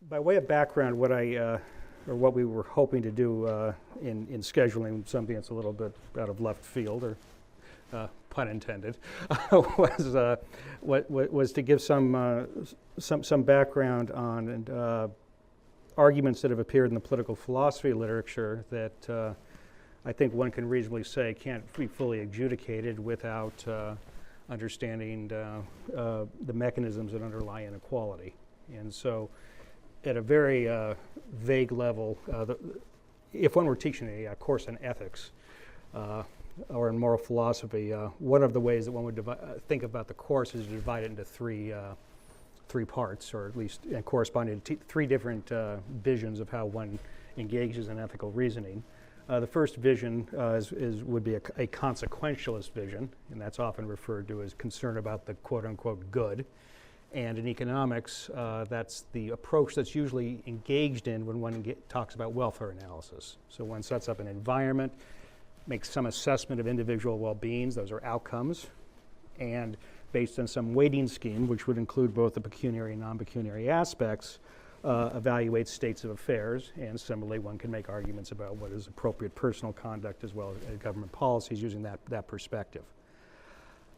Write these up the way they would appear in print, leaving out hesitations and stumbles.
By way of background, or what we were hoping to do in scheduling something that's a little bit out of left field, or pun intended, was to give some background on arguments that have appeared in the political philosophy literature that I think one can reasonably say can't be fully adjudicated without understanding the mechanisms that underlie inequality. And so, at a very vague level, if one were teaching a course in ethics or in moral philosophy, one of the ways that one would think about the course is to divide it into three parts, or at least corresponding to three different visions of how one engages in ethical reasoning. The first vision would be a consequentialist vision, and that's often referred to as concern about the quote-unquote good. And in economics, that's the approach that's usually engaged in when one talks about welfare analysis. So one sets up an environment, makes some assessment of individual well-beings, those are outcomes, and based on some weighting scheme, which would include both the pecuniary and non-pecuniary aspects, evaluates states of affairs, and similarly one can make arguments about what is appropriate personal conduct as well as government policies using that perspective.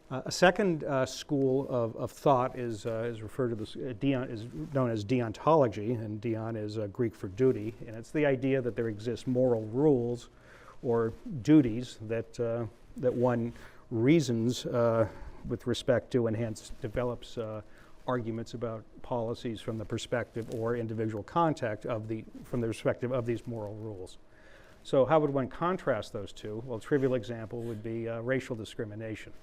A second school of thought is referred to this, is known as deontology, and deon is Greek for duty, and it's the idea that there exist moral rules or duties that one reasons with respect to and hence develops arguments about policies from the perspective or individual context from the perspective of these moral rules. So how would one contrast those two? Well, a trivial example would be racial discrimination.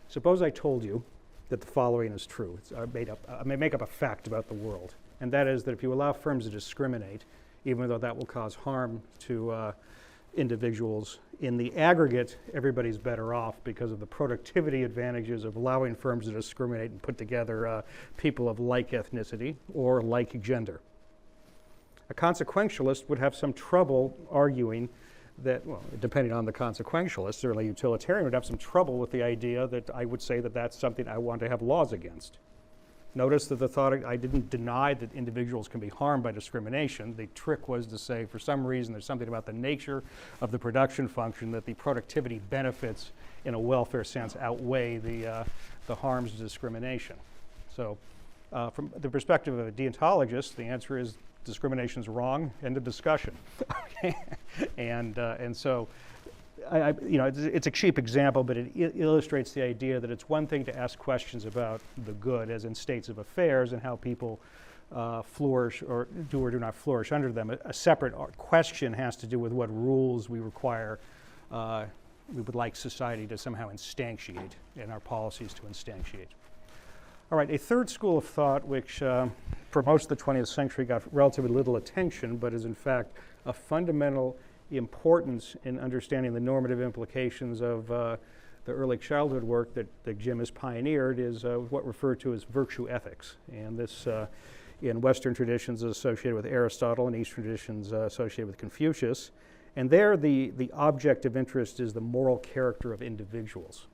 Suppose I told you that the following is true. I may make up a fact about the world, and that is that if you allow firms to discriminate, even though that will cause harm to individuals, in the aggregate, everybody's better off because of the productivity advantages of allowing firms to discriminate and put together people of like ethnicity or like gender. A consequentialist would have some trouble arguing that, well, depending on the consequentialist, certainly utilitarian would have some trouble with the idea that I would say that that's something I want to have laws against. Notice that the thought, I didn't deny that individuals can be harmed by discrimination. The trick was to say, for some reason, there's something about the nature of the production function that the productivity benefits in a welfare sense outweigh the harms of discrimination. So from the perspective of a deontologist, the answer is discrimination is wrong, end of discussion. and so, it's a cheap example, but it illustrates the idea that it's one thing to ask questions about the good, as in states of affairs, and how people flourish or do not flourish under them. A separate question has to do with what rules we require, we would like society to somehow instantiate, and our policies to instantiate. All right, a third school of thought, which for most of the 20th century got relatively little attention, but is in fact a fundamental importance in understanding the normative implications of the early childhood work that Jim has pioneered, is what referred to as virtue ethics. And this, in Western traditions, is associated with Aristotle, and Eastern traditions associated with Confucius. And there, the object of interest is the moral character of individuals.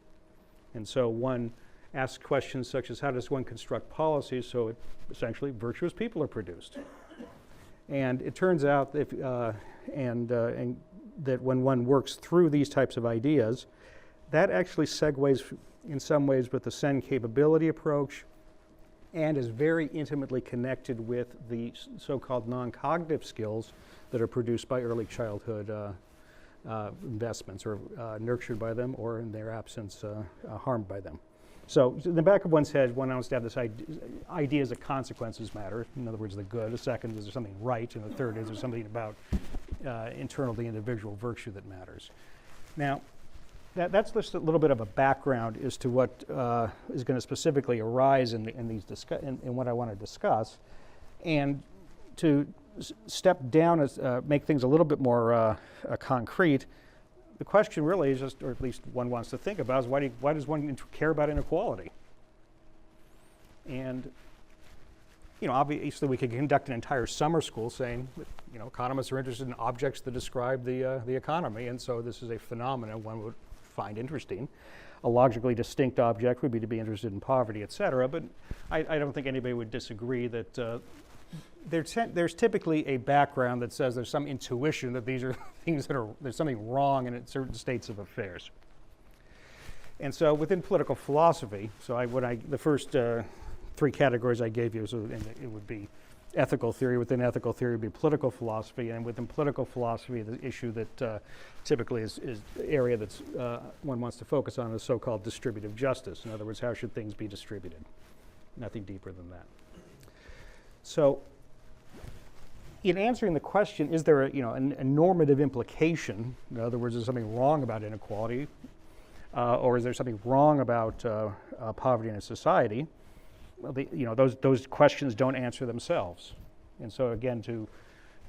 And so one asks questions such as, how does one construct policies so essentially virtuous people are produced? And it turns out that that when one works through these types of ideas, that actually segues in some ways with the Sen capability approach and is very intimately connected with the so-called non-cognitive skills that are produced by early childhood investments, or nurtured by them, or in their absence harmed by them. So in the back of one's head, one wants to have this ideas that consequences matter. In other words, the good. The second is there something right, and the third is there something about internal to the individual virtue that matters. Now, that's just a little bit of a background as to what is going to specifically arise in what I want to discuss, and to step down, make things a little bit more concrete. The question really is just, or at least one wants to think about, is why does one care about inequality? And, obviously we could conduct an entire summer school saying that, economists are interested in objects that describe the economy, and so this is a phenomenon one would find interesting. A logically distinct object would be to be interested in poverty, et cetera, but I don't think anybody would disagree that there's typically a background that says there's some intuition that these are things that there's something wrong in certain states of affairs. And so within political philosophy, the first three categories I gave you, it would be ethical theory. Within ethical theory would be political philosophy, and within political philosophy, the issue that typically is the area that's one wants to focus on is so-called distributive justice. In other words, how should things be distributed? Nothing deeper than that. So, in answering the question, is there a normative implication? In other words, is something wrong about inequality, or is there something wrong about poverty in a society? Well, those questions don't answer themselves. And so again, to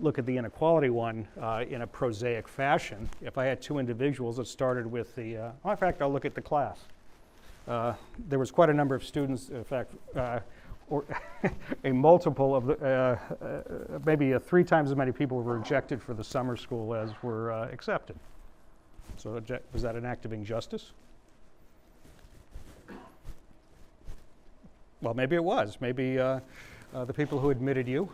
look at the inequality one in a prosaic fashion, if I had two individuals that started with in fact, I'll look at the class. There was quite a number of students, in fact, or a multiple of maybe 3 times as many people were rejected for the summer school as were accepted. So was that an act of injustice? Well, maybe it was. Maybe the people who admitted you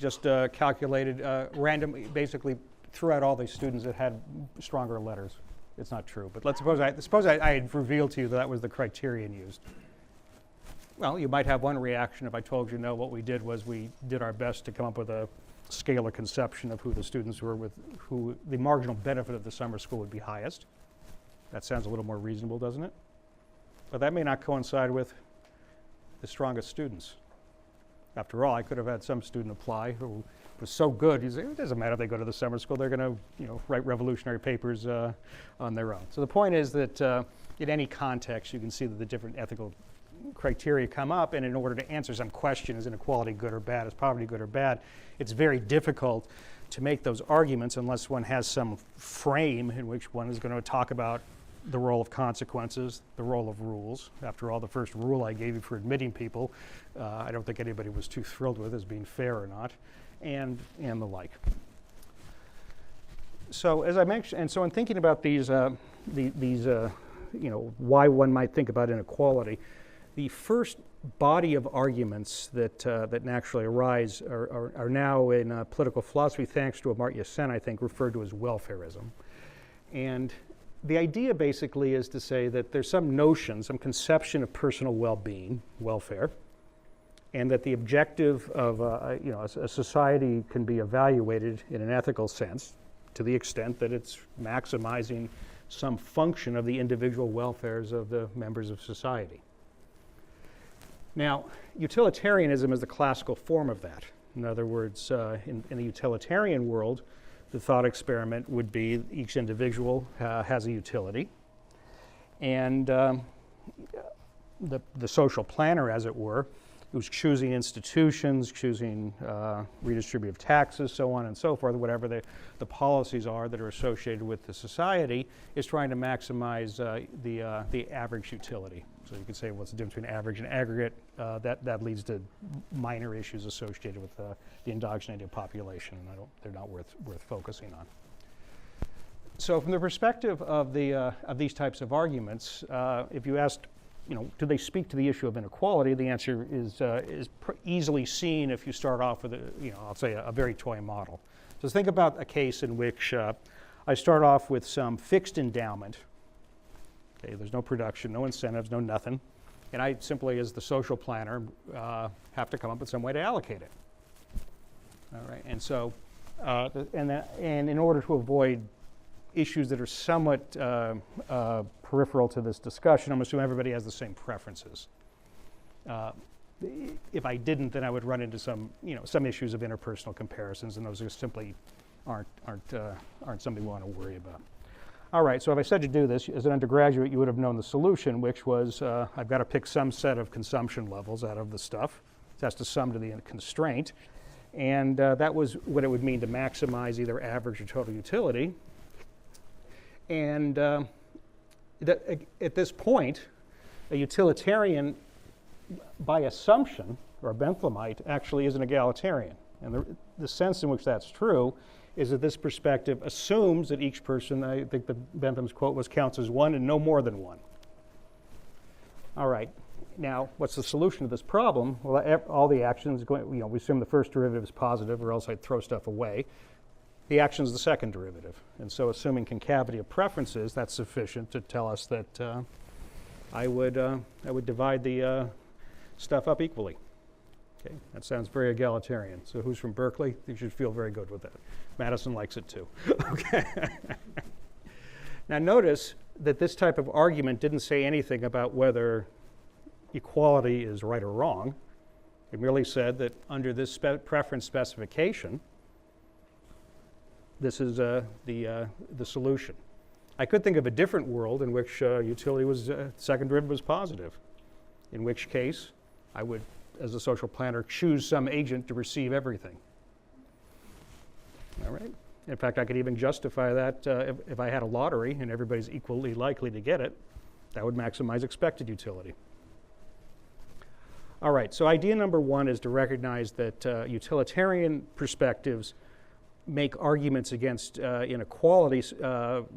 just calculated randomly, basically threw out all these students that had stronger letters. It's not true. But let's suppose I had revealed to you that was the criterion used. Well, you might have one reaction if I told you, no, what we did was we did our best to come up with a scale or conception of who the students were with who the marginal benefit of the summer school would be highest. That sounds a little more reasonable, doesn't it? But that may not coincide with the strongest students. After all, I could have had some student apply who was so good, he said, it doesn't matter if they go to the summer school, they're going to write revolutionary papers on their own. So the point is that in any context, you can see that the different ethical criteria come up, and in order to answer some question, is inequality good or bad, is poverty good or bad, it's very difficult to make those arguments unless one has some frame in which one is going to talk about the role of consequences, the role of rules. After all, the first rule I gave you for admitting people, I don't think anybody was too thrilled with as being fair or not, and the like. So as I mentioned, and so in thinking about these why one might think about inequality, the first body of arguments that naturally arise are now in political philosophy, thanks to Amartya Sen, I think, referred to as welfarism. And the idea basically is to say that there's some notion, some conception of personal well-being, welfare, and that the objective of a society can be evaluated in an ethical sense to the extent that it's maximizing some function of the individual welfares of the members of society. Now, utilitarianism is the classical form of that. In other words, in the utilitarian world, the thought experiment would be each individual has a utility, and the social planner, as it were, who's choosing institutions, choosing redistributive taxes, so on and so forth, whatever the policies are that are associated with the society, is trying to maximize the average utility. So you could say what's the difference between average and aggregate. That leads to minor issues associated with the indogeneity population, and they're not worth focusing on. So from the perspective of these types of arguments, if you asked, do they speak to the issue of inequality? The answer is easily seen if you start off with I'll say a very toy model. So think about a case in which I start off with some fixed endowment. Okay, there's no production, no incentives, no nothing, and I simply, as the social planner, have to come up with some way to allocate it. All right, and so, and in order to avoid issues that are somewhat peripheral to this discussion, I'm assuming everybody has the same preferences. If I didn't, then I would run into some issues of interpersonal comparisons, and those just simply aren't something we want to worry about. All right, so if I said to do this, as an undergraduate, you would have known the solution, which was I've got to pick some set of consumption levels out of the stuff. It has to sum to the constraint. And that was what it would mean to maximize either average or total utility. And at this point, a utilitarian, by assumption, or a Benthamite, actually is an egalitarian. And the sense in which that's true is that this perspective assumes that each person, I think Bentham's quote was, counts as one and no more than one. All right. Now, what's the solution to this problem? Well, all the actions going, we assume the first derivative is positive, or else I'd throw stuff away. The action is the second derivative. And so assuming concavity of preferences, that's sufficient to tell us that I would divide the stuff up equally. Okay, that sounds very egalitarian. So who's from Berkeley? You should feel very good with that. Madison likes it too. Okay. Now notice that this type of argument didn't say anything about whether equality is right or wrong. It merely said that under this preference specification, this is the solution. I could think of a different world in which utility was second derivative was positive, in which case I would, as a social planner, choose some agent to receive everything. All right. In fact, I could even justify that if I had a lottery and everybody's equally likely to get it, that would maximize expected utility. All right, so idea number one is to recognize that utilitarian perspectives make arguments against inequalities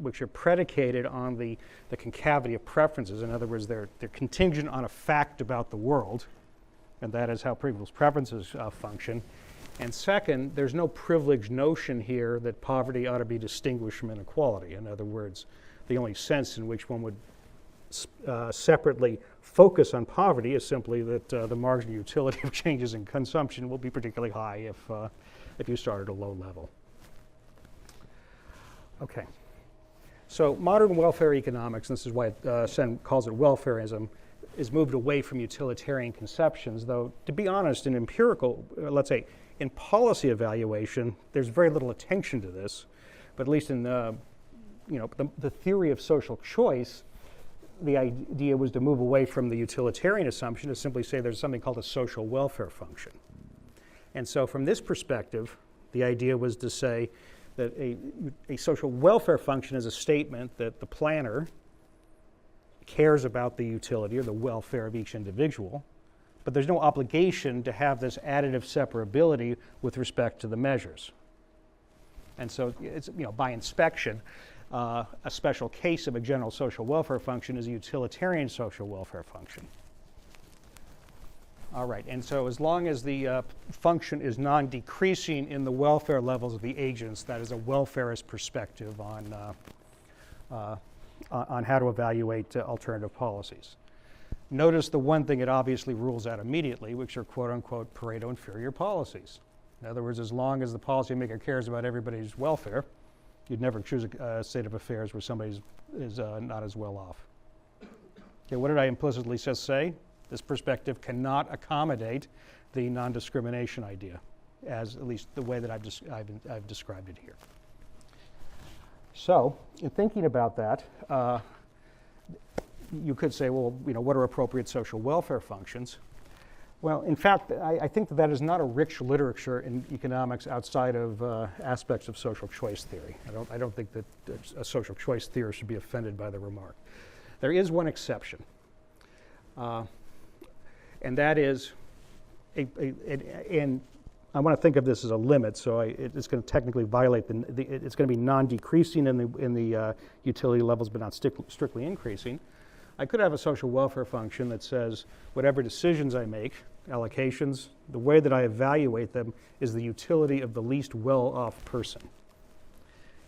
which are predicated on the concavity of preferences. In other words, they're contingent on a fact about the world, and that is how people's preferences function. And second, there's no privileged notion here that poverty ought to be distinguished from inequality. In other words, the only sense in which one would separately focus on poverty is simply that the marginal utility of changes in consumption will be particularly high if you start at a low level. Okay. So modern welfare economics, and this is why Sen calls it welfarism, is moved away from utilitarian conceptions, though to be honest, in empirical, let's say, in policy evaluation, there's very little attention to this, but at least in the theory of social choice, the idea was to move away from the utilitarian assumption to simply say there's something called a social welfare function. And so from this perspective, the idea was to say that a social welfare function is a statement that the planner cares about the utility or the welfare of each individual, but there's no obligation to have this additive separability with respect to the measures. And so it's, by inspection, a special case of a general social welfare function is a utilitarian social welfare function. All right, and so as long as the function is non-decreasing in the welfare levels of the agents, that is a welfarist perspective on how to evaluate alternative policies. Notice the one thing it obviously rules out immediately, which are quote-unquote Pareto inferior policies. In other words, as long as the policymaker cares about everybody's welfare, you'd never choose a state of affairs where somebody is not as well off. Okay, what did I implicitly just say? This perspective cannot accommodate the non-discrimination idea, as at least the way that I've described it here. So, in thinking about that, you could say, well, what are appropriate social welfare functions? Well, in fact, I think that is not a rich literature in economics outside of aspects of social choice theory. I don't think that a social choice theorist should be offended by the remark. There is one exception, and that is, and I want to think of this as a limit, so it's going to technically violate it's going to be non-decreasing in the utility levels, but not strictly increasing. I could have a social welfare function that says whatever decisions I make, allocations, the way that I evaluate them is the utility of the least well-off person.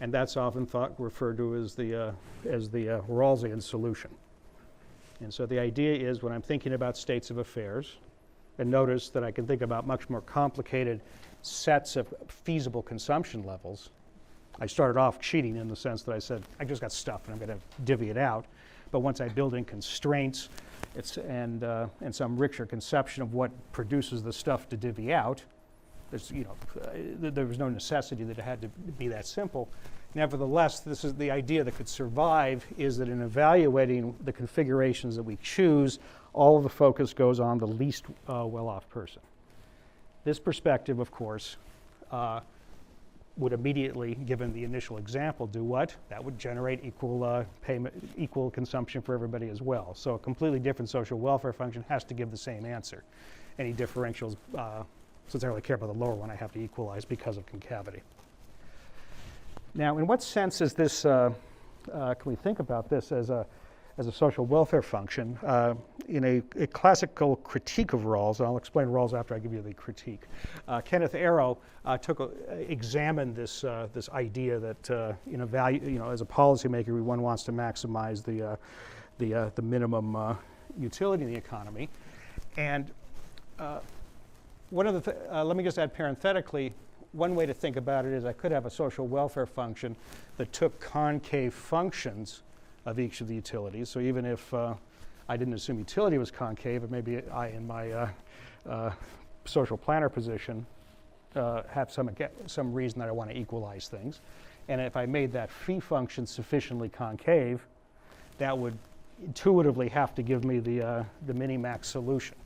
And that's often referred to as the Rawlsian solution. And so the idea is when I'm thinking about states of affairs, and notice that I can think about much more complicated sets of feasible consumption levels. I started off cheating in the sense that I said, I just got stuff and I'm going to divvy it out. But once I build in constraints and some richer conception of what produces the stuff to divvy out, there was no necessity that it had to be that simple. Nevertheless, this is the idea that could survive is that in evaluating the configurations that we choose, all of the focus goes on the least well-off person. This perspective, of course, would immediately, given the initial example, do what? That would generate equal payment, equal consumption for everybody as well. So a completely different social welfare function has to give the same answer. Any differentials, since I really care about the lower one, I have to equalize because of concavity. Now, in what sense is this, can we think about this as as a social welfare function. In a classical critique of Rawls, and I'll explain Rawls after I give you the critique, Kenneth examined this idea that as a policymaker, one wants to maximize the minimum utility in the economy. And let me just add parenthetically, one way to think about it is I could have a social welfare function that took concave functions of each of the utilities. So even if I didn't assume utility was concave, but maybe I, in my social planner position, have some reason that I want to equalize things. And if I made that phi function sufficiently concave, that would intuitively have to give me the minimax solution.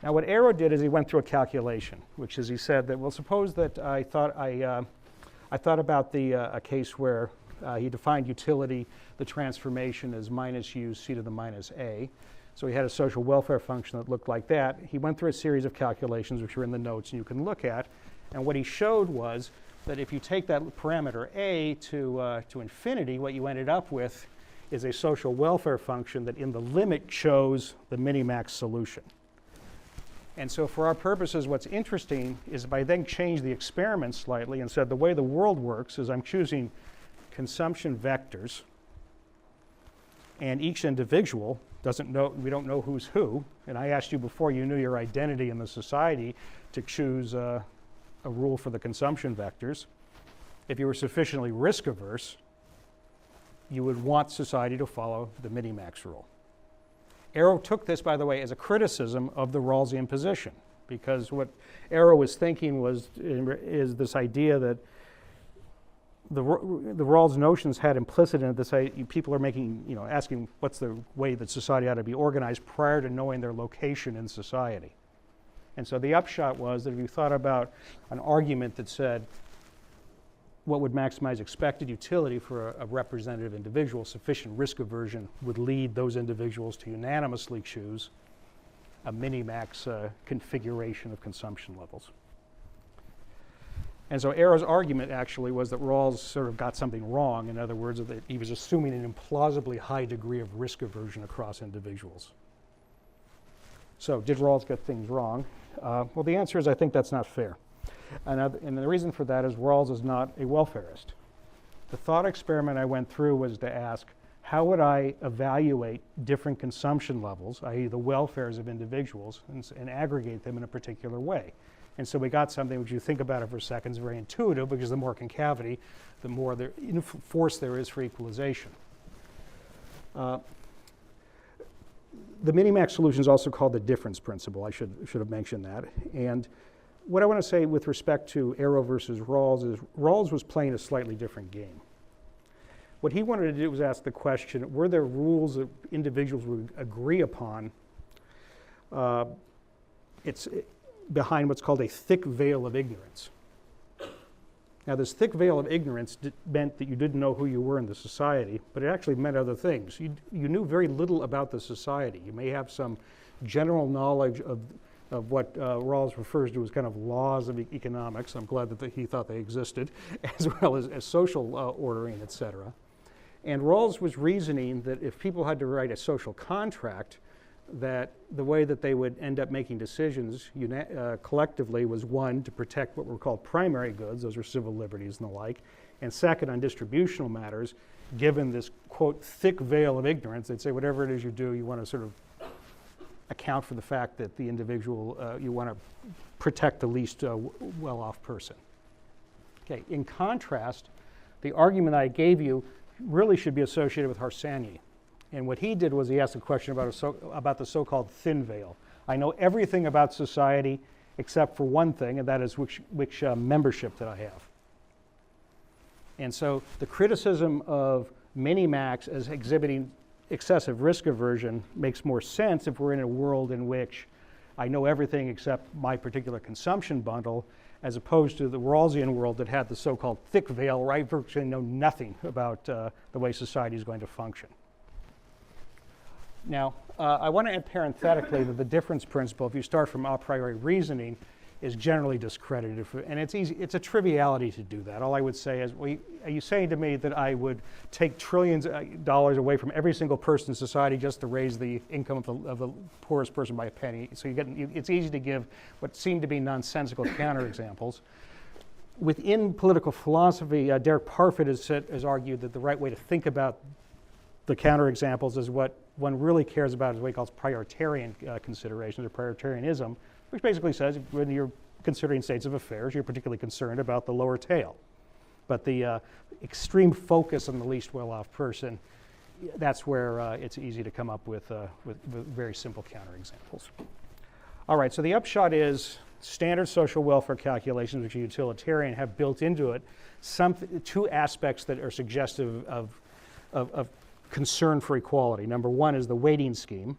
Now, what Arrow did is he went through a calculation, which is he said that, well, suppose that I thought about a case where he defined utility, the transformation, as minus u c to the minus a. So he had a social welfare function that looked like that. He went through a series of calculations, which are in the notes and you can look at. And what he showed was that if you take that parameter a to infinity, what you ended up with is a social welfare function that in the limit shows the minimax solution. And so for our purposes, what's interesting is if I then change the experiment slightly and said the way the world works is I'm choosing consumption vectors, and each individual we don't know who's who. And I asked you before you knew your identity in the society to choose a rule for the consumption vectors. If you were sufficiently risk averse, you would want society to follow the minimax rule. Arrow took this, by the way, as a criticism of the Rawlsian position, because what Arrow was thinking is this idea that the Rawls notions had implicit in it this idea, people are asking what's the way that society ought to be organized prior to knowing their location in society. And so the upshot was that if you thought about an argument that said what would maximize expected utility for a representative individual, sufficient risk aversion would lead those individuals to unanimously choose a minimax configuration of consumption levels. And so Arrow's argument actually was that Rawls sort of got something wrong. In other words, that he was assuming an implausibly high degree of risk aversion across individuals. So did Rawls get things wrong? Well, the answer is I think that's not fair. And the reason for that is Rawls is not a welfarist. The thought experiment I went through was to ask, how would I evaluate different consumption levels, i.e. the welfares of individuals, and aggregate them in a particular way? And so we got something which you think about it for a second is very intuitive, because the more concavity, the more force there is for equalization. The minimax solution is also called the difference principle. I should have mentioned that. And what I want to say with respect to Arrow versus Rawls is Rawls was playing a slightly different game. What he wanted to do was ask the question, were there rules that individuals would agree upon behind what's called a thick veil of ignorance? Now, this thick veil of ignorance meant that you didn't know who you were in the society, but it actually meant other things. You knew very little about the society. You may have some general knowledge of what Rawls refers to as kind of laws of economics. I'm glad that he thought they existed, as well as social ordering, et cetera. And Rawls was reasoning that if people had to write a social contract, that the way that they would end up making decisions collectively was, one, to protect what were called primary goods, those are civil liberties and the like, and second, on distributional matters, given this, quote, thick veil of ignorance, they'd say whatever it is you do, you want to sort of account for the fact that the individual, you want to protect the least well-off person. Okay, in contrast, the argument I gave you really should be associated with Harsanyi. And what he did was he asked a question about the so-called thin veil. I know everything about society except for one thing, and that is which membership that I have. And so the criticism of minimax as exhibiting excessive risk aversion makes more sense if we're in a world in which I know everything except my particular consumption bundle, as opposed to the Rawlsian world that had the so-called thick veil where I virtually know nothing about the way society is going to function. Now, I want to add parenthetically that the difference principle, if you start from a priori reasoning, is generally discredited. And it's easy, it's a triviality to do that. All I would say is, well, are you saying to me that I would take trillions of dollars away from every single person in society just to raise the income of the poorest person by a penny? So it's easy to give what seem to be nonsensical counterexamples. Within political philosophy, Derek Parfit has argued that the right way to think about the counterexamples is what one really cares about is what he calls prioritarian considerations, or prioritarianism, which basically says when you're considering states of affairs, you're particularly concerned about the lower tail. But the extreme focus on the least well-off person, that's where it's easy to come up with very simple counterexamples. All right, so the upshot is standard social welfare calculations, which are utilitarian, have built into it two aspects that are suggestive of concern for equality. Number one is the weighting scheme.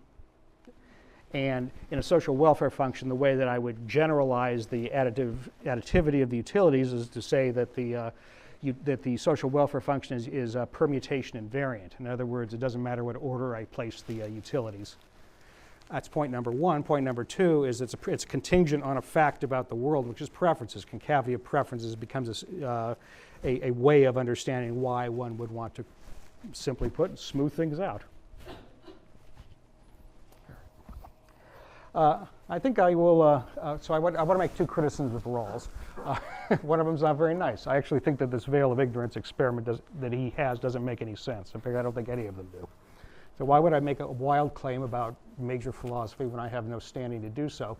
And in a social welfare function, the way that I would generalize the additivity of the utilities is to say that the social welfare function is permutation invariant. In other words, it doesn't matter what order I place the utilities. That's point number one. Point number two is it's contingent on a fact about the world, which is preferences. Concavity of preferences becomes a way of understanding why one would want to, simply put, smooth things out. I think I will, so I want to make two criticisms of Rawls. One of them is not very nice. I actually think that this veil of ignorance experiment that he has doesn't make any sense. In fact, I don't think any of them do. So why would I make a wild claim about major philosophy when I have no standing to do so?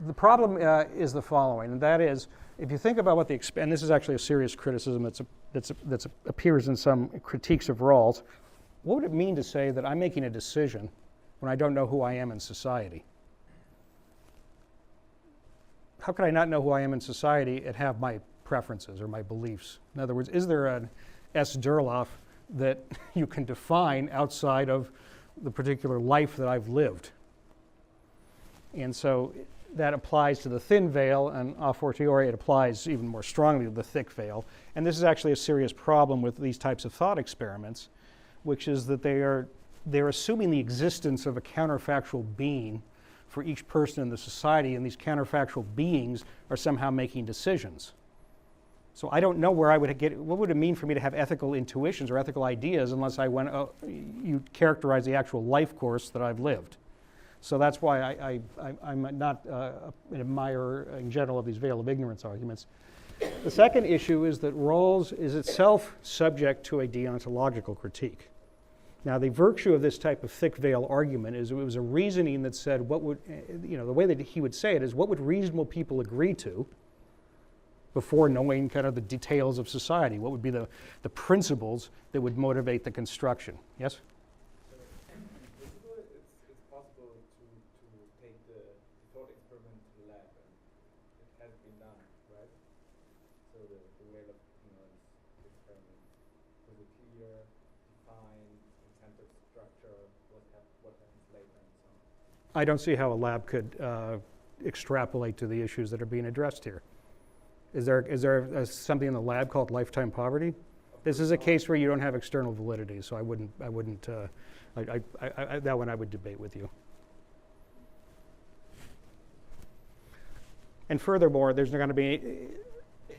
The problem is the following, and that is, if you think about what and this is actually a serious criticism that appears in some critiques of Rawls, what would it mean to say that I'm making a decision when I don't know who I am in society? How could I not know who I am in society and have my preferences or my beliefs? In other words, is there an S. Durlauf that you can define outside of the particular life that I've lived? And so that applies to the thin veil, and a fortiori it applies even more strongly to the thick veil. And this is actually a serious problem with these types of thought experiments, which is that they're assuming the existence of a counterfactual being for each person in the society, and these counterfactual beings are somehow making decisions. So I don't know where I would get, what would it mean for me to have ethical intuitions or ethical ideas unless I went, you characterize the actual life course that I've lived. So that's why I'm not an admirer in general of these veil of ignorance arguments. The second issue is that Rawls is itself subject to a deontological critique. Now, the virtue of this type of thick veil argument is it was a reasoning that said what would, the way that he would say it is what would reasonable people agree to before knowing kind of the details of society? What would be the principles that would motivate the construction? Yes? It's possible to take the thought experiment to the lab, and it has been done, right? So the way of experiment with a clear, defined, incentive structure, what happens later, and so on. I don't see how a lab could extrapolate to the issues that are being addressed here. Is there something in the lab called lifetime poverty? This is a case where you don't have external validity, so I wouldn't that one I would debate with you. And furthermore, there's not going to be,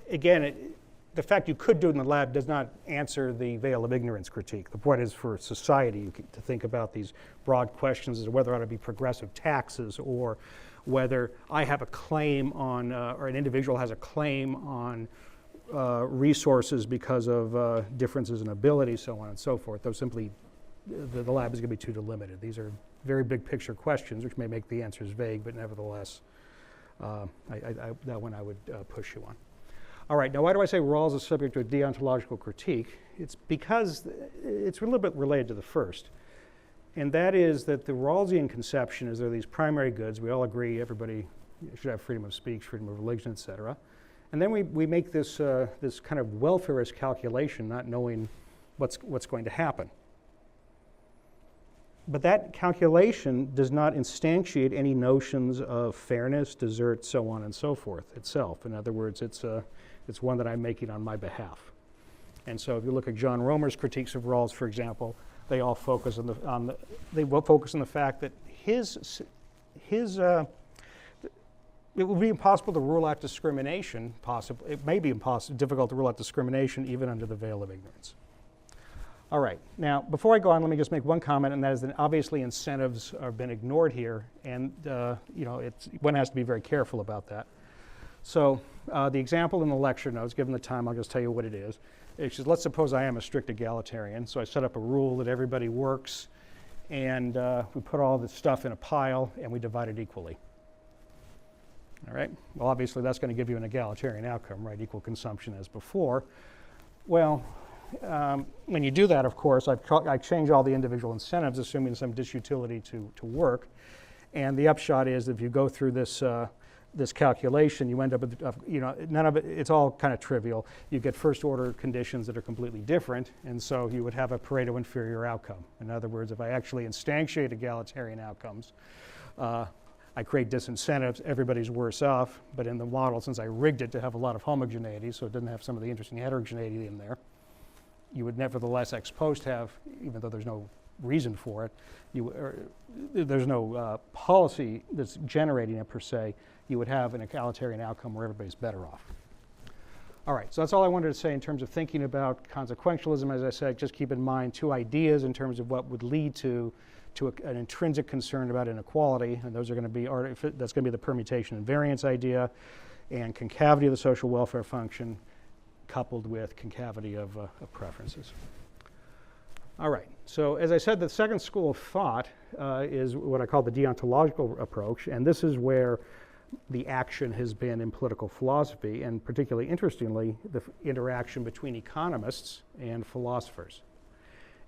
again, the fact you could do it in the lab does not answer the veil of ignorance critique. The point is for society to think about these broad questions as to whether it ought to be progressive taxes or whether I have a claim on, or an individual has a claim on resources because of differences in ability, so on and so forth. Those simply, the lab is going to be too delimited. These are very big picture questions, which may make the answers vague, but nevertheless, that one I would push you on. All right, now why do I say Rawls is subject to a deontological critique? It's because it's a little bit related to the first. And that is that the Rawlsian conception is there are these primary goods. We all agree everybody should have freedom of speech, freedom of religion, et cetera. And then we make this this kind of welfarist calculation, not knowing what's going to happen. But that calculation does not instantiate any notions of fairness, desert, so on and so forth itself. In other words, it's one that I'm making on my behalf. And so if you look at John Romer's critiques of Rawls, for example, they all focus on the fact that it would be impossible to rule out discrimination. It may be difficult to rule out discrimination even under the veil of ignorance. All right. Now, before I go on, let me just make one comment, and that is that obviously incentives have been ignored here, and one has to be very careful about that. So the example in the lecture notes, given the time, I'll just tell you what it is. It's just, let's suppose I am a strict egalitarian, so I set up a rule that everybody works, and we put all this stuff in a pile, and we divide it equally. All right? Well, obviously, that's going to give you an egalitarian outcome, right? Equal consumption as before. Well, when you do that, of course, I change all the individual incentives, assuming some disutility to work. And the upshot is, if you go through this calculation, you end up with, none of it, it's all kind of trivial. You get first order conditions that are completely different, and so you would have a Pareto inferior outcome. In other words, if I actually instantiate egalitarian outcomes, I create disincentives, everybody's worse off, but in the model, since I rigged it to have a lot of homogeneity, so it doesn't have some of the interesting heterogeneity in there, you would nevertheless ex post have, even though there's no reason for it, there's no policy that's generating it per se, you would have an egalitarian outcome where everybody's better off. All right, so that's all I wanted to say in terms of thinking about consequentialism. As I said, just keep in mind two ideas in terms of what would lead to an intrinsic concern about inequality, and those are going to be, that's going to be the permutation and variance idea, and concavity of the social welfare function coupled with concavity of preferences. All right, so as I said, the second school of thought is what I call the deontological approach, and this is where the action has been in political philosophy, and particularly interestingly, the interaction between economists and philosophers.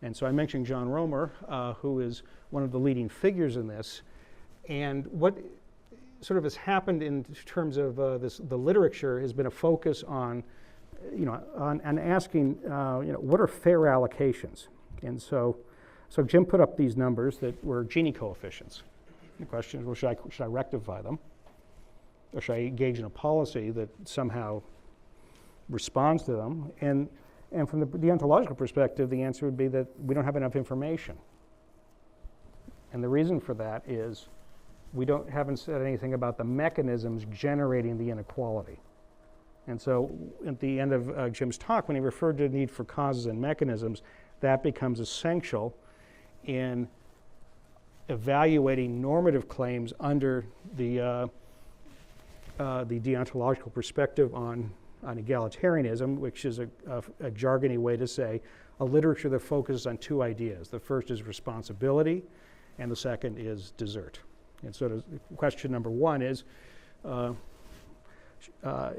And so I mentioned John Romer, who is one of the leading figures in this, and what sort of has happened in terms of the literature has been a focus on, on asking, what are fair allocations? And so Jim put up these numbers that were Gini coefficients. The question is, well, should I rectify them? Or should I engage in a policy that somehow responds to them? And from the deontological perspective, the answer would be that we don't have enough information. And the reason for that is we haven't said anything about the mechanisms generating the inequality. And so at the end of Jim's talk, when he referred to the need for causes and mechanisms, that becomes essential in evaluating normative claims under the deontological perspective on egalitarianism, which is a jargony way to say a literature that focuses on two ideas. The first is responsibility, and the second is desert. And so the question number one is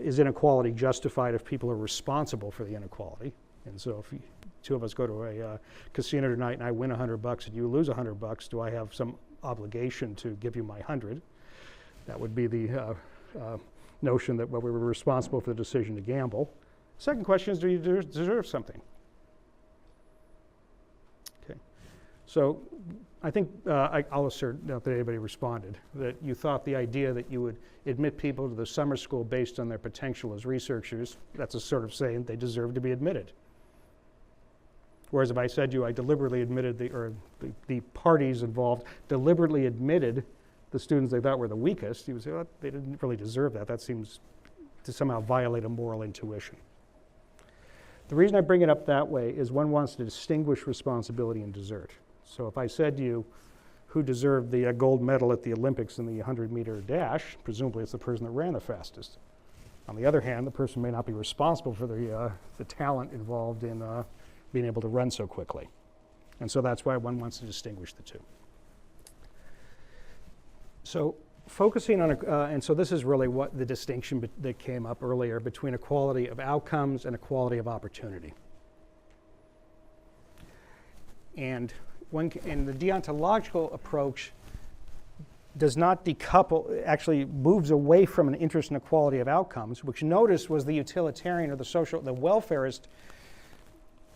inequality justified if people are responsible for the inequality? And so if two of us go to a casino tonight and I win $100 and you lose $100, do I have some obligation to give you my 100? That would be the notion that we were responsible for the decision to gamble. Second question is, do you deserve something? Okay, so I think I'll assert, not that anybody responded, that you thought the idea that you would admit people to the summer school based on their potential as researchers, that's a sort of saying they deserve to be admitted. Whereas if I said to you, I deliberately admitted the parties involved deliberately admitted the students they thought were the weakest, you would say, well, they didn't really deserve that. That seems to somehow violate a moral intuition. The reason I bring it up that way is one wants to distinguish responsibility and desert. So if I said to you, who deserved the gold medal at the Olympics in the 100-meter dash, presumably it's the person that ran the fastest. On the other hand, the person may not be responsible for the talent involved in being able to run so quickly. And so that's why one wants to distinguish the two. So focusing on, and so this is really what the distinction that came up earlier between equality of outcomes and equality of opportunity. And the deontological approach does not decouple, actually moves away from an interest in equality of outcomes, which notice was the utilitarian or the welfarist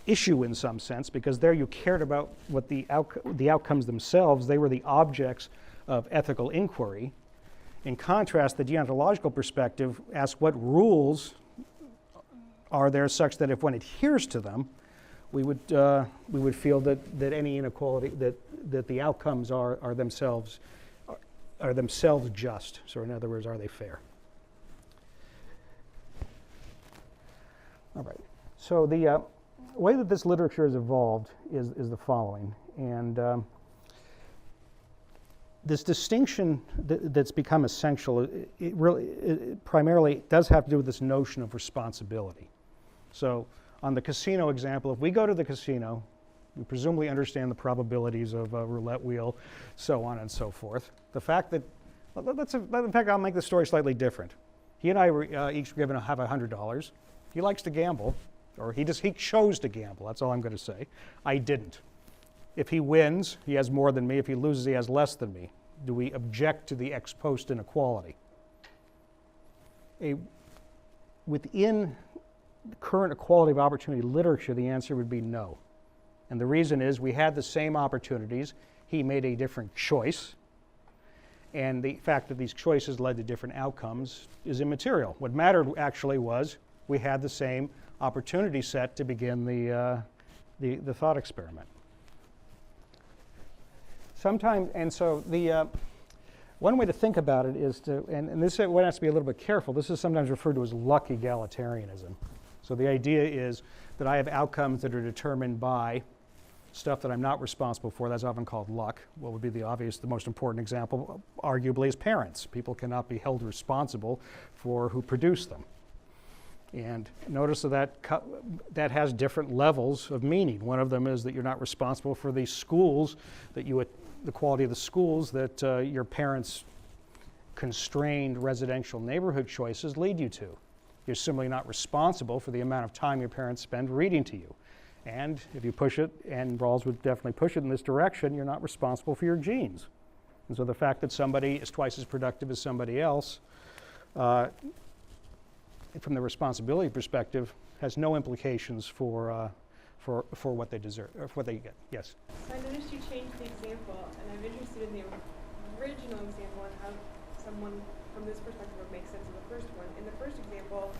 issue in some sense, because there you cared about what the outcomes themselves, they were the objects of ethical inquiry. In contrast, the deontological perspective asks what rules are there such that if one adheres to them, we would feel that any inequality, that the outcomes are themselves are themselves just. So in other words, are they fair? All right. So the way that this literature has evolved is the following. And this distinction that's become essential, it primarily does have to do with this notion of responsibility. So on the casino example, if we go to the casino, we presumably understand the probabilities of a roulette wheel, so on and so forth. The fact that, in fact, I'll make the story slightly different. He and I were each have $100. He likes to gamble, or he chose to gamble. That's all I'm going to say. I didn't. If he wins, he has more than me. If he loses, he has less than me. Do we object to the ex post inequality? Within the current equality of opportunity literature, the answer would be no. And the reason is we had the same opportunities. He made a different choice. And the fact that these choices led to different outcomes is immaterial. What mattered actually was we had the same opportunity set to begin the thought experiment. Sometimes, and so the one way to think about it is to, and this one has to be a little bit careful, this is sometimes referred to as luck egalitarianism. So the idea is that I have outcomes that are determined by stuff that I'm not responsible for. That's often called luck. What would be the most important example, arguably, is parents. People cannot be held responsible for who produced them. And notice that has different levels of meaning. One of them is that you're not responsible for the schools the quality of the schools that your parents' constrained residential neighborhood choices lead you to. You're simply not responsible for the amount of time your parents spend reading to you. And if you push it, and Rawls would definitely push it in this direction, you're not responsible for your genes. And so the fact that somebody is twice as productive as somebody else, from the responsibility perspective, has no implications for what they deserve, or for what they get. Yes? So I noticed you changed the example, and I'm interested in the original example and how someone from this perspective would make sense of the first one. In the first example,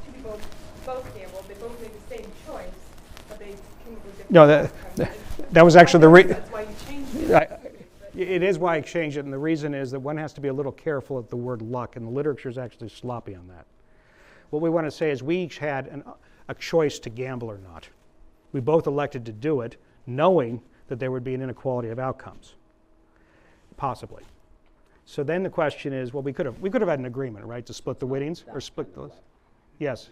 two people both gambled, they both made the same choice, but they came up with different outcomes. That was actually that's why you changed it. It is why I changed it, and the reason is that one has to be a little careful at the word luck, and the literature is actually sloppy on that. What we want to say is we each had a choice to gamble or not. We both elected to do it, knowing that there would be an inequality of outcomes, possibly. So then the question is, well, we could have had an agreement, right, to split the winnings or split those. Yes,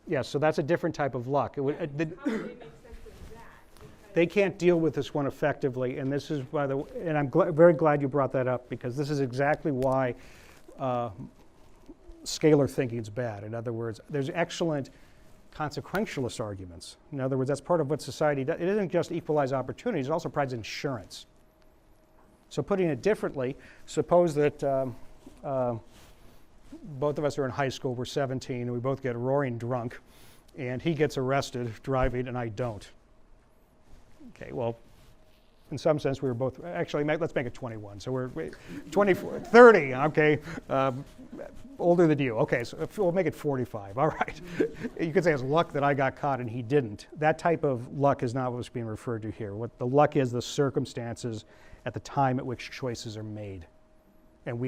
yes. So that's a different type of luck. How would they make sense of that? They can't deal with this one effectively, and this is and I'm very glad you brought that up, because this is exactly why scalar thinking is bad. In other words, there's excellent consequentialist arguments. In other words, that's part of what society does. It isn't just equalize opportunities, it also provides insurance. So putting it differently, suppose that both of us are in high school, we're 17, and we both get roaring drunk, and he gets arrested driving and I don't. Okay, well, in some sense we were both, actually let's make it 21. So we're 24, 30, okay, older than you. Okay, so we'll make it 45, all right. You could say it's luck that I got caught and he didn't. That type of luck is not what's being referred to here. What the luck is, the circumstances at the time at which choices are made. And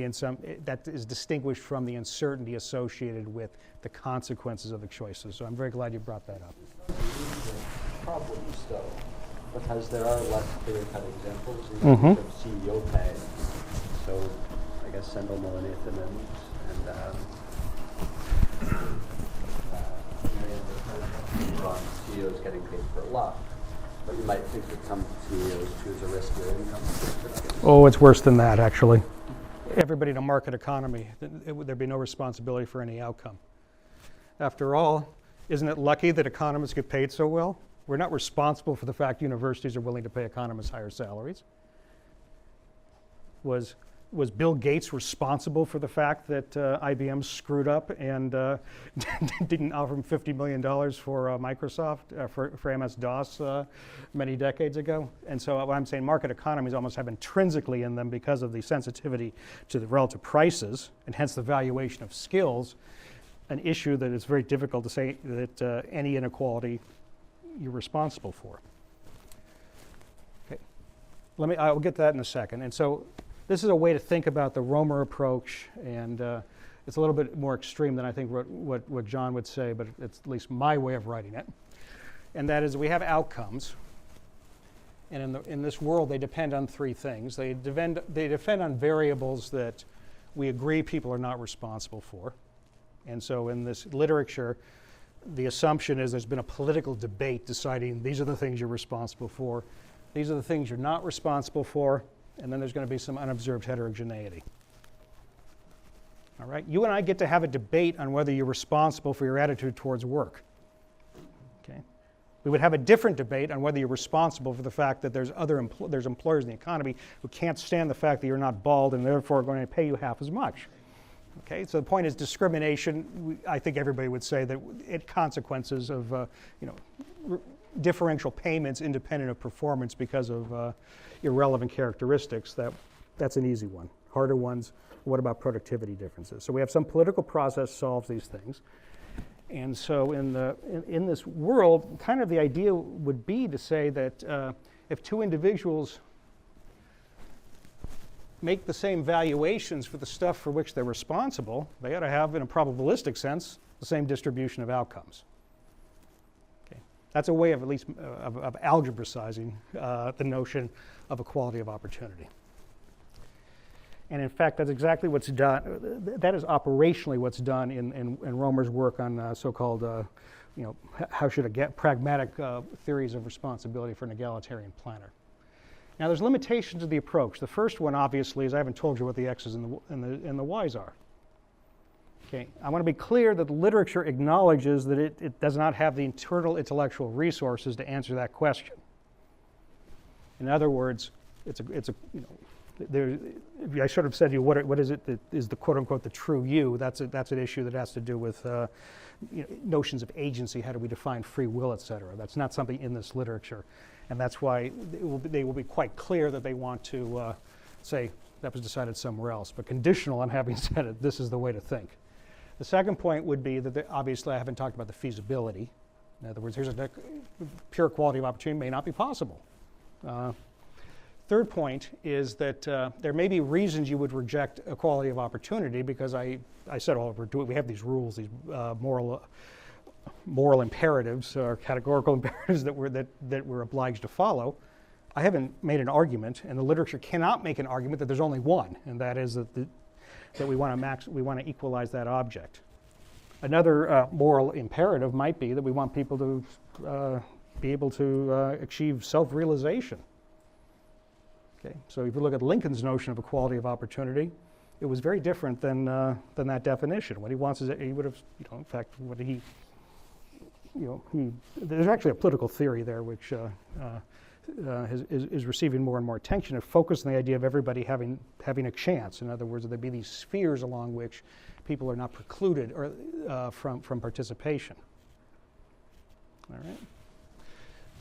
that is distinguished from the uncertainty associated with the consequences of the choices. So I'm very glad you brought that up. Problems, though, because there are less clear-cut examples in Mm-hmm. terms of CEO pay. So I guess Sendel, Mullainathan, and CEOs getting paid for a lot. But you might think that some CEOs choose a riskier income. Oh, it's worse than that, actually. Everybody in a market economy, there'd be no responsibility for any outcome. After all, isn't it lucky that economists get paid so well? We're not responsible for the fact universities are willing to pay economists higher salaries. Was Bill Gates responsible for the fact that IBM screwed up and didn't offer him $50 million for Microsoft, for MS-DOS many decades ago? And so what I'm saying, market economies almost have intrinsically in them, because of the sensitivity to the relative prices, and hence the valuation of skills, an issue that is very difficult to say that any inequality you're responsible for. Okay, I'll get to that in a second. And so this is a way to think about the Romer approach, and it's a little bit more extreme than I think what John would say, but it's at least my way of writing it. And that is, we have outcomes, and in this world they depend on three things. They depend on variables that we agree people are not responsible for. And so in this literature, the assumption is there's been a political debate deciding these are the things you're responsible for, these are the things you're not responsible for, and then there's going to be some unobserved heterogeneity. All right? You and I get to have a debate on whether you're responsible for your attitude towards work. Okay? We would have a different debate on whether you're responsible for the fact that there's employers in the economy who can't stand the fact that you're not bald and therefore are going to pay you half as much. Okay, so the point is discrimination. I think everybody would say that it consequences of differential payments independent of performance because of irrelevant characteristics. That's an easy one. Harder ones, what about productivity differences? So we have some political process solves these things. And so in this world, kind of the idea would be to say that if two individuals make the same valuations for the stuff for which they're responsible, they ought to have, in a probabilistic sense, the same distribution of outcomes. Okay. That's a way of at least of algebraizing the notion of equality of opportunity. And in fact, that's exactly what's done. That is operationally what's done in Romer's work on so-called, how should I get pragmatic theories of responsibility for an egalitarian planner. Now, there's limitations to the approach. The first one, obviously, is I haven't told you what the X's and the Y's are. Okay, I want to be clear that the literature acknowledges that it does not have the internal intellectual resources to answer that question. In other words, I sort of said to you, what is it that is the quote-unquote the true you? That's an issue that has to do with notions of agency. How do we define free will, et cetera? That's not something in this literature. And that's why they will be quite clear that they want to say that was decided somewhere else. But conditional on having said it, this is the way to think. The second point would be that obviously I haven't talked about the feasibility. In other words, here's a pure equality of opportunity may not be possible. Third point is that there may be reasons you would reject equality of opportunity because I said we have these rules, these moral imperatives or categorical imperatives that we're obliged to follow. I haven't made an argument, and the literature cannot make an argument that there's only one, and that is that we want to equalize that object. Another moral imperative might be that we want people to be able to achieve self-realization. Okay, so if you look at Lincoln's notion of equality of opportunity, it was very different than that definition. What he wants is that he would have, in fact, what he there's actually a political theory there which is receiving more and more attention. It focused on the idea of everybody having a chance. In other words, there'd be these spheres along which people are not precluded from participation. All right.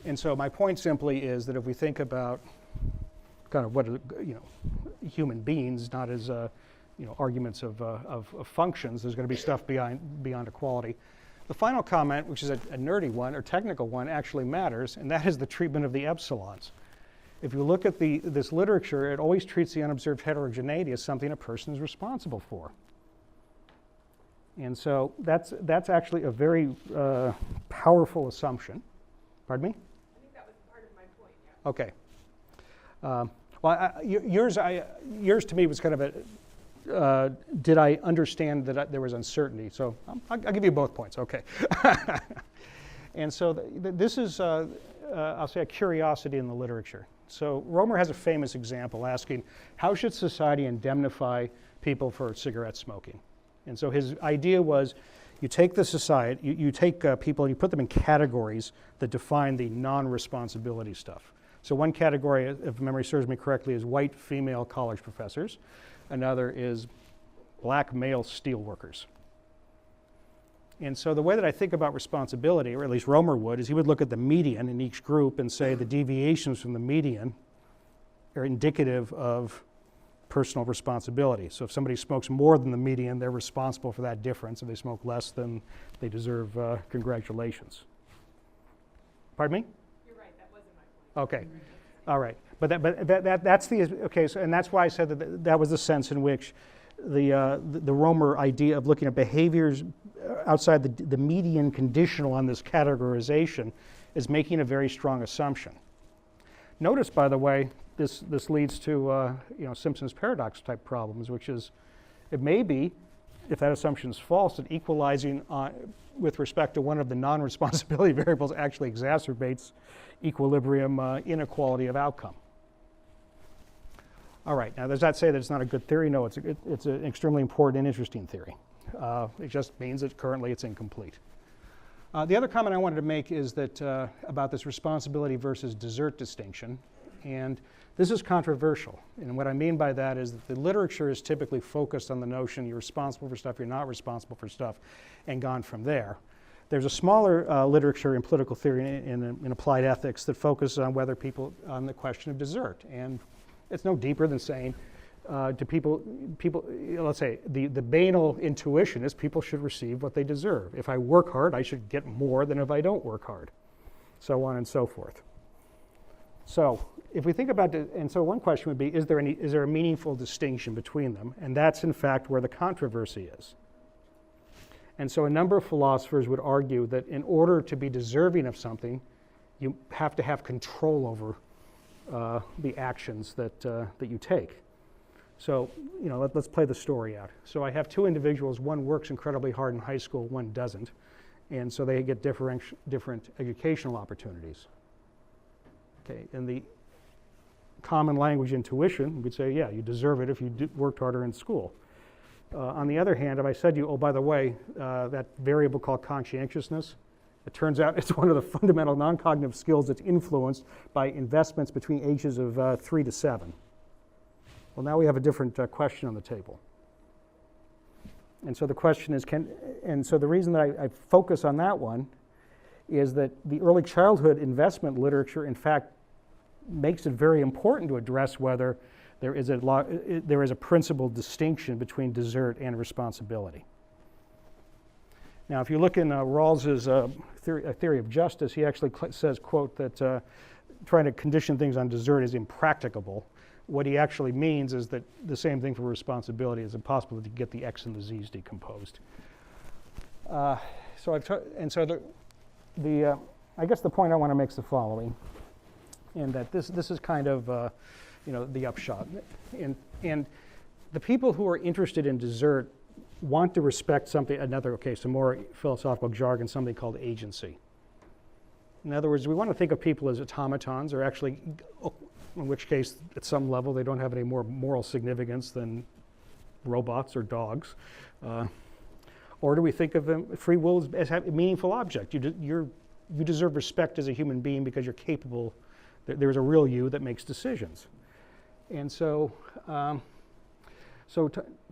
And so my point simply is that if we think about kind of what human beings, not as arguments of functions, there's going to be stuff beyond equality. The final comment, which is a nerdy one or technical one, actually matters, and that is the treatment of the epsilons. If you look at this literature, it always treats the unobserved heterogeneity as something a person is responsible for. And so that's actually a very powerful assumption. Pardon me? I think that was part of my point, yeah. Okay. Yours to me was kind of did I understand that there was uncertainty? So I'll give you both points, okay. And so this is, I'll say, a curiosity in the literature. So Romer has a famous example asking, how should society indemnify people for cigarette smoking? And so his idea was, you take the society, you take people and you put them in categories that define the non-responsibility stuff. So one category, if memory serves me correctly, is white female college professors. Another is black male steel workers. And so the way that I think about responsibility, or at least Romer would, is he would look at the median in each group and say the deviations from the median are indicative of personal responsibility. So if somebody smokes more than the median, they're responsible for that difference. If they smoke less, then they deserve congratulations. Pardon me? You're right, that wasn't my point. Okay. All right. That's the, okay, so, and that's why I said that was the sense in which the Romer idea of looking at behaviors outside the median conditional on this categorization is making a very strong assumption. Notice, by the way, this leads to Simpson's paradox type problems, which is it may be, if that assumption is false, that equalizing with respect to one of the non-responsibility variables actually exacerbates equilibrium inequality of outcome. All right, now does that say that it's not a good theory? No, it's an extremely important and interesting theory. It just means that currently it's incomplete. The other comment I wanted to make is that about this responsibility versus desert distinction, and this is controversial. And what I mean by that is that the literature is typically focused on the notion you're responsible for stuff, you're not responsible for stuff, and gone from there. There's a smaller literature in political theory and in applied ethics that focuses on whether people, on the question of desert. And it's no deeper than saying to people, let's say, the banal intuition is people should receive what they deserve. If I work hard, I should get more than if I don't work hard, so on and so forth. So if we think about it, and so one question would be, is there a meaningful distinction between them? And that's in fact where the controversy is. And so a number of philosophers would argue that in order to be deserving of something, you have to have control over the actions that you take. So, let's play the story out. So I have two individuals, one works incredibly hard in high school, one doesn't. And so they get different educational opportunities. Okay, in the common language intuition, we'd say, yeah, you deserve it if you worked harder in school. On the other hand, if I said to you, oh, by the way, that variable called conscientiousness, it turns out it's one of the fundamental non-cognitive skills that's influenced by investments between ages of 3 to 7. Well, now we have a different question on the table. And so the question is, so the reason that I focus on that one is that the early childhood investment literature, in fact, makes it very important to address whether there is a principled distinction between desert and responsibility. Now, if you look in Rawls's theory of justice, he actually says, quote, that trying to condition things on desert is impracticable. What he actually means is that the same thing for responsibility is impossible to get the X and the Z's decomposed. I guess the point I want to make is the following, and that this is kind of the upshot. And the people who are interested in desert want to respect some more philosophical jargon, something called agency. In other words, we want to think of people as automatons, or actually, in which case, at some level, they don't have any more moral significance than robots or dogs. Or do we think of them, free will as a meaningful object? You deserve respect as a human being because you're capable. There's a real you that makes decisions. And so,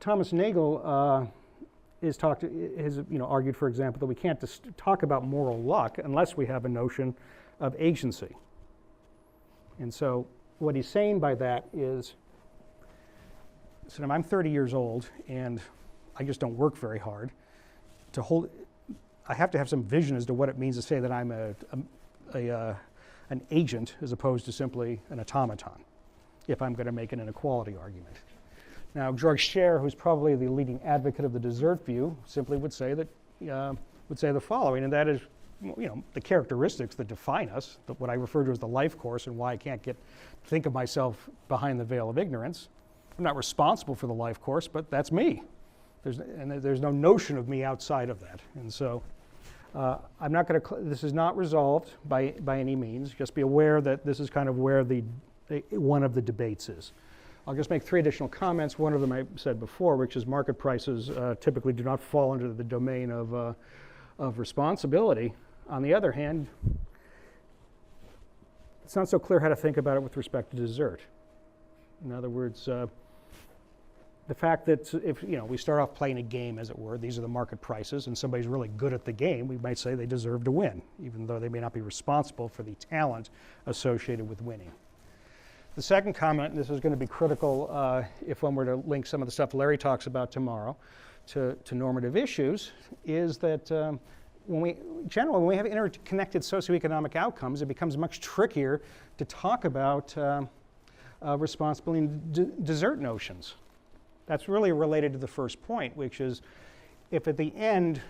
Thomas Nagel has argued, for example, that we can't talk about moral luck unless we have a notion of agency. And so, what he's saying by that is, so I'm 30 years old and I just don't work very hard. I have to have some vision as to what it means to say that I'm an agent as opposed to simply an automaton, if I'm going to make an inequality argument. Now, George Scher, who's probably the leading advocate of the desert view, simply would say the following, and that is, the characteristics that define us, what I refer to as the life course, and why I can't think of myself behind the veil of ignorance. I'm not responsible for the life course, but that's me. There's no notion of me outside of that, and so I'm not going to. This is not resolved by any means. Just be aware that this is kind of where one of the debates is. I'll just make 3 additional comments. One of them I said before, which is market prices typically do not fall under the domain of responsibility. On the other hand, it's not so clear how to think about it with respect to desert. In other words, the fact that if we start off playing a game, as it were, these are the market prices, and somebody's really good at the game, we might say they deserve to win, even though they may not be responsible for the talent associated with winning. The second comment, and this is going to be critical if one were to link some of the stuff Larry talks about tomorrow to normative issues, is that when we have interconnected socioeconomic outcomes, it becomes much trickier to talk about responsibility and desert notions. That's really related to the first point, which is if at the end,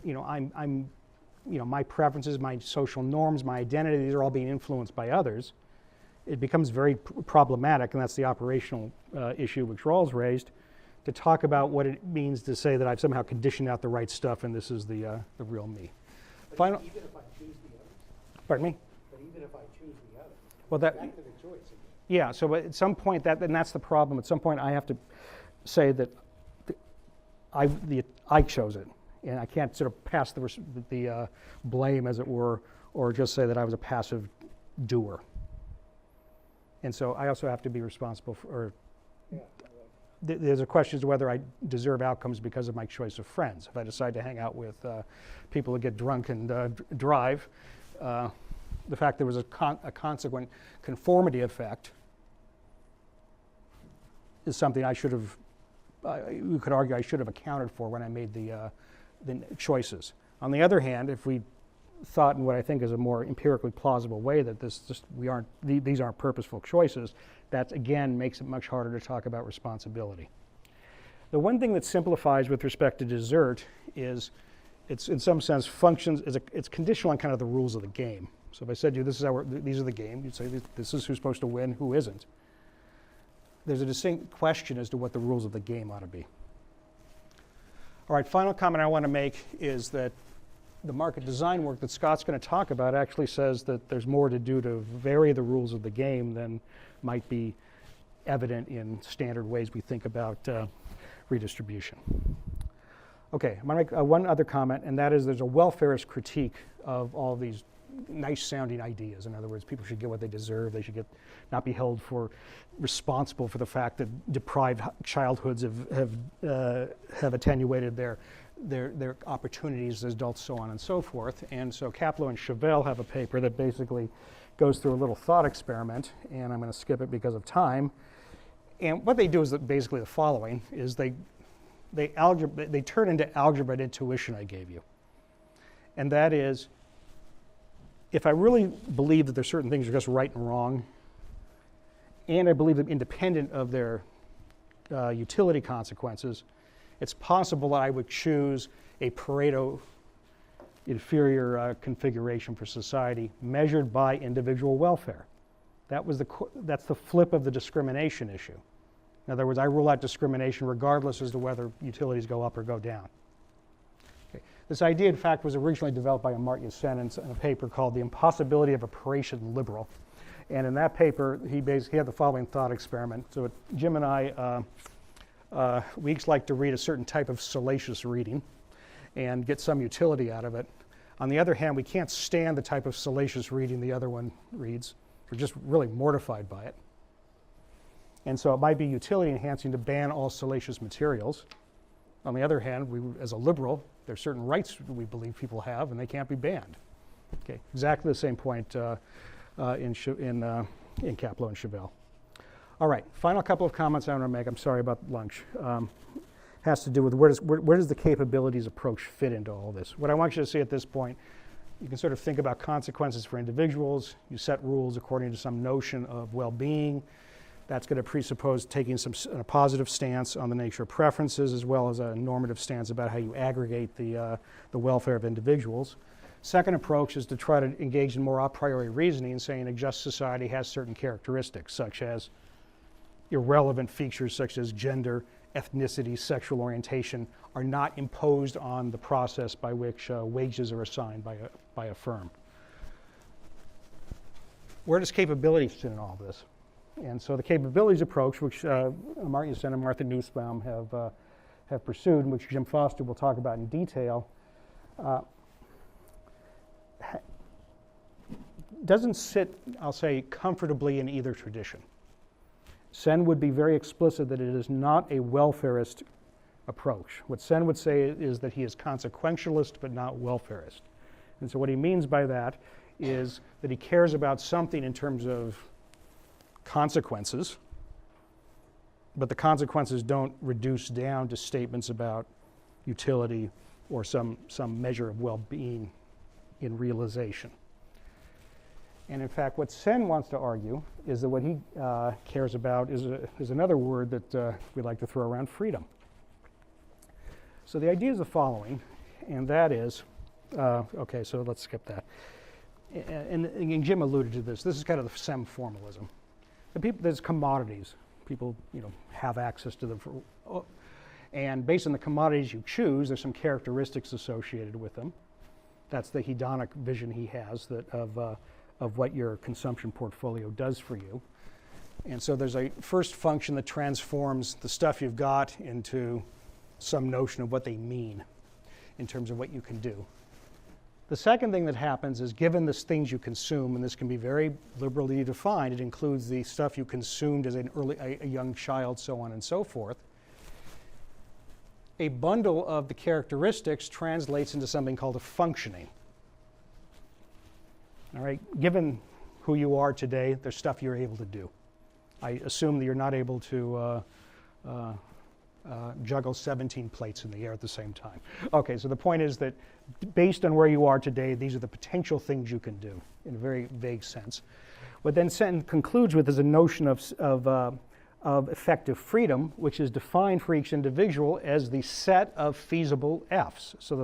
my preferences, my social norms, my identity, these are all being influenced by others, it becomes very problematic, and that's the operational issue which Rawls raised, to talk about what it means to say that I've somehow conditioned out the right stuff and this is the real me. But even if I choose the others? Pardon me? But even if I choose the others? Well, that, back to the choice again. yeah, so at some point, and that's the problem, at some point I have to say that I chose it, and I can't sort of pass the blame, as it were, or just say that I was a passive doer. And so I also have to be responsible for, there's a question as to whether I deserve outcomes because of my choice of friends. If I decide to hang out with people who get drunk and drive, the fact there was a consequent conformity effect is something I should have, you could argue I should have accounted for when I made the choices. On the other hand, if we thought in what I think is a more empirically plausible way that these aren't purposeful choices, that again makes it much harder to talk about responsibility. The one thing that simplifies with respect to desert is it's in some sense functions it's conditional on kind of the rules of the game. So if I said to you, these are the game, you'd say this is who's supposed to win, who isn't. There's a distinct question as to what the rules of the game ought to be. All right, final comment I want to make is that the market design work that Scott's going to talk about actually says that there's more to do to vary the rules of the game than might be evident in standard ways we think about redistribution. Okay, I'm going to make one other comment, and that is there's a welfarist critique of all these nice-sounding ideas. In other words, people should get what they deserve. They should not be held responsible for the fact that deprived childhoods have attenuated their opportunities as adults, so on and so forth. And so Kaplow and Chevelle have a paper that basically goes through a little thought experiment, and I'm going to skip it because of time. And what they do is basically the following: is they turn into algebra and intuition I gave you, and that is, if I really believe that there's certain things are just right and wrong, and I believe them independent of their utility consequences, it's possible that I would choose a Pareto inferior configuration for society measured by individual welfare. That's the flip of the discrimination issue. In other words, I rule out discrimination regardless as to whether utilities go up or go down. Okay. This idea, in fact, was originally developed by Amartya Sen in a paper called The Impossibility of a Paretian Liberal. And in that paper, he had the following thought experiment. So Jim and I, we each like to read a certain type of salacious reading and get some utility out of it. On the other hand, we can't stand the type of salacious reading the other one reads. We're just really mortified by it. And so it might be utility enhancing to ban all salacious materials. On the other hand, as a liberal, there are certain rights we believe people have, and they can't be banned. Okay, exactly the same point in Kaplow and Chevelle. All right, final couple of comments I want to make. I'm sorry about lunch. Has to do with where does the capabilities approach fit into all this? What I want you to see at this point, you can sort of think about consequences for individuals. You set rules according to some notion of well-being. That's going to presuppose taking a positive stance on the nature of preferences, as well as a normative stance about how you aggregate the welfare of individuals. Second approach is to try to engage in more a priori reasoning, saying a just society has certain characteristics, such as irrelevant features such as gender, ethnicity, sexual orientation are not imposed on the process by which wages are assigned by a firm. Where does capability fit in all this? And so the capabilities approach, which Amartya Sen and Martha Nussbaum have pursued, and which Jim Foster will talk about in detail, doesn't sit, I'll say, comfortably in either tradition. Sen would be very explicit that it is not a welfarist approach. What Sen would say is that he is consequentialist but not welfarist. And so what he means by that is that he cares about something in terms of consequences, but the consequences don't reduce down to statements about utility or some measure of well-being in realization. And in fact, what Sen wants to argue is that what he cares about is another word that we like to throw around, freedom. So the idea is the following, and that is, okay, so let's skip that. And Jim alluded to this. This is kind of the SEM formalism. There's commodities. People, have access to them. And based on the commodities you choose, there's some characteristics associated with them. That's the hedonic vision he has of what your consumption portfolio does for you. And so there's a first function that transforms the stuff you've got into some notion of what they mean in terms of what you can do. The second thing that happens is, given the things you consume, and this can be very liberally defined, it includes the stuff you consumed as a young child, so on and so forth. A bundle of the characteristics translates into something called a functioning. All right, given who you are today, there's stuff you're able to do. I assume that you're not able to juggle 17 plates in the air at the same time. Okay, so the point is that based on where you are today, these are the potential things you can do in a very vague sense. What then Sen concludes with is a notion of effective freedom, which is defined for each individual as the set of feasible Fs. So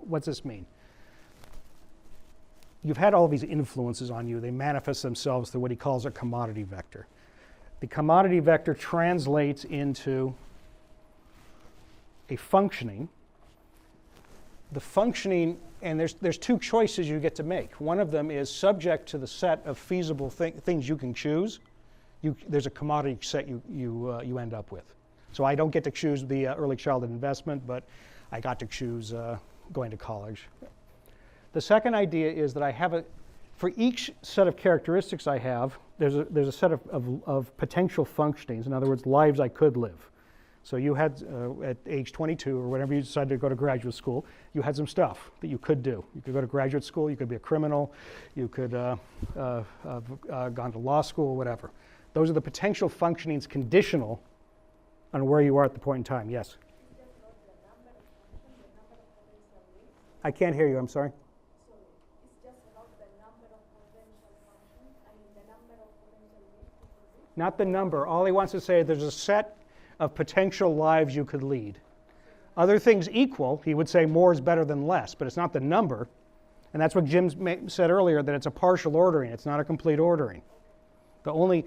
what's this mean? You've had all these influences on you. They manifest themselves through what he calls a commodity vector. The commodity vector translates into a functioning. The functioning, and there's two choices you get to make. One of them is subject to the set of feasible things you can choose. There's a commodity set you end up with. So I don't get to choose the early childhood investment, but I got to choose going to college. The second idea is that for each set of characteristics I have, there's a set of potential functionings. In other words, lives I could live. So you had, at age 22 or whenever you decided to go to graduate school, you had some stuff that you could do. You could go to graduate school, you could be a criminal, you could have gone to law school, whatever. Those are the potential functionings conditional on where you are at the point in time. Yes? I can't hear you, I'm sorry. So it's just about the number of potential functions, the number of potential ways. Not the number. All he wants to say is there's a set of potential lives you could lead. Other things equal, he would say more is better than less, but it's not the number. And that's what Jim said earlier, that it's a partial ordering. It's not a complete ordering. The only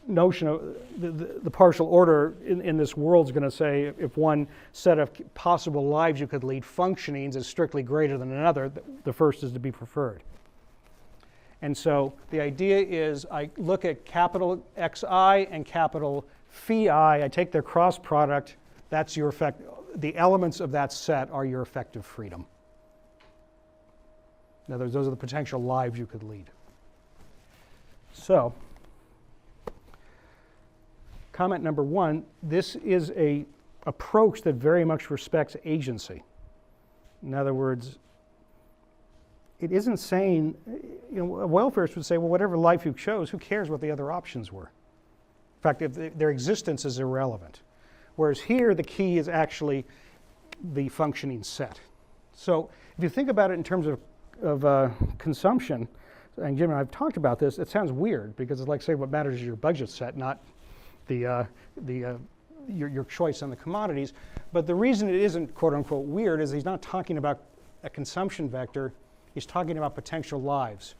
notion of the partial order in this world is going to say if one set of possible lives you could lead functionings is strictly greater than another, the first is to be preferred. And so the idea is I look at capital Xi and capital phi I, I take their cross product, that's your effect. The elements of that set are your effective freedom. In other words, those are the potential lives you could lead. So, comment number one, this is an approach that very much respects agency. In other words, it isn't saying, a welfarist would say, well, whatever life you chose, who cares what the other options were? In fact, their existence is irrelevant. Whereas here, the key is actually the functioning set. So if you think about it in terms of consumption, and Jim and I have talked about this, it sounds weird because it's like saying what matters is your budget set, not your choice on the commodities. But the reason it isn't quote unquote weird is he's not talking about a consumption vector, he's talking about potential lives.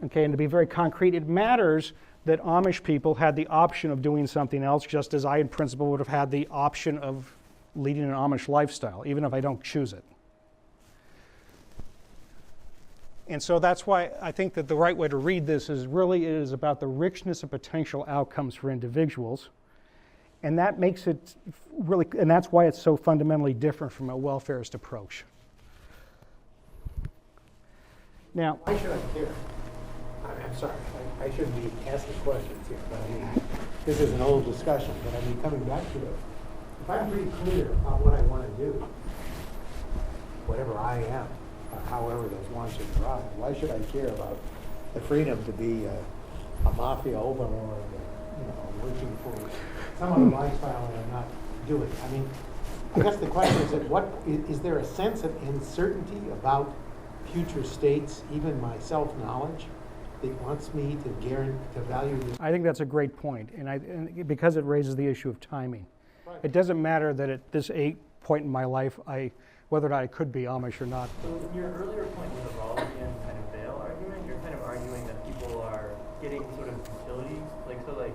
Okay, and to be very concrete, it matters that Amish people had the option of doing something else, just as I in principle would have had the option of leading an Amish lifestyle, even if I don't choose it. And so that's why I think that the right way to read this is really it is about the richness of potential outcomes for individuals. And that makes it really, and that's why it's so fundamentally different from a welfarist approach. Now, Why should I care? I'm sorry, I shouldn't be asking questions here, but this is an old discussion, but coming back to it. If I'm pretty clear about what I want to do, whatever I am, however those wants should drive, why should I care about the freedom to be a mafia overlord, working for some other lifestyle that I'm not doing? I guess the question is that is there a sense of uncertainty about future states, even my self-knowledge, that wants me to value this. I think that's a great point, and because it raises the issue of timing. Right. It doesn't matter that at this point in my life, whether or not I could be Amish or not. So your earlier point with the Rawlsian kind of veil argument, you're kind of arguing that people are getting sort of utility, like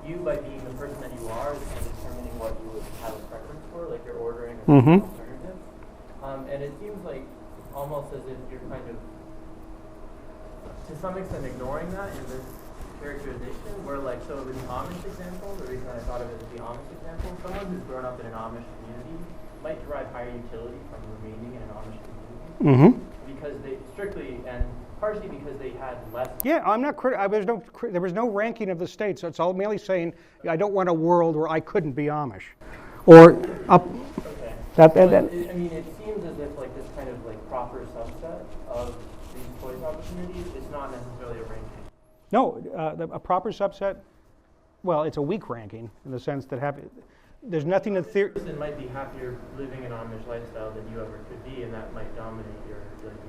you, by being the person that you are, is kind of determining what you would have a preference for, like you're ordering a Mhm. alternative. And it seems like almost as if you're kind of, to some extent, ignoring that in this characterization, where like, so in the Amish example, the reason I thought of it as the Amish example, someone who's grown up in an Amish community might derive higher utility from remaining in an Amish community Mm-hmm. because they strictly, and partially because they had less. Yeah, I'm not there was no ranking of the states. So it's all merely saying I don't want a world where I couldn't be Amish, or up. Okay. That, I mean, it seems as if like this kind of like proper subset of these choice opportunities is not necessarily a ranking. No, a proper subset. Well, it's a weak ranking in the sense that there's nothing in theory. Person might be happier living an Amish lifestyle than you ever could be, and that might dominate your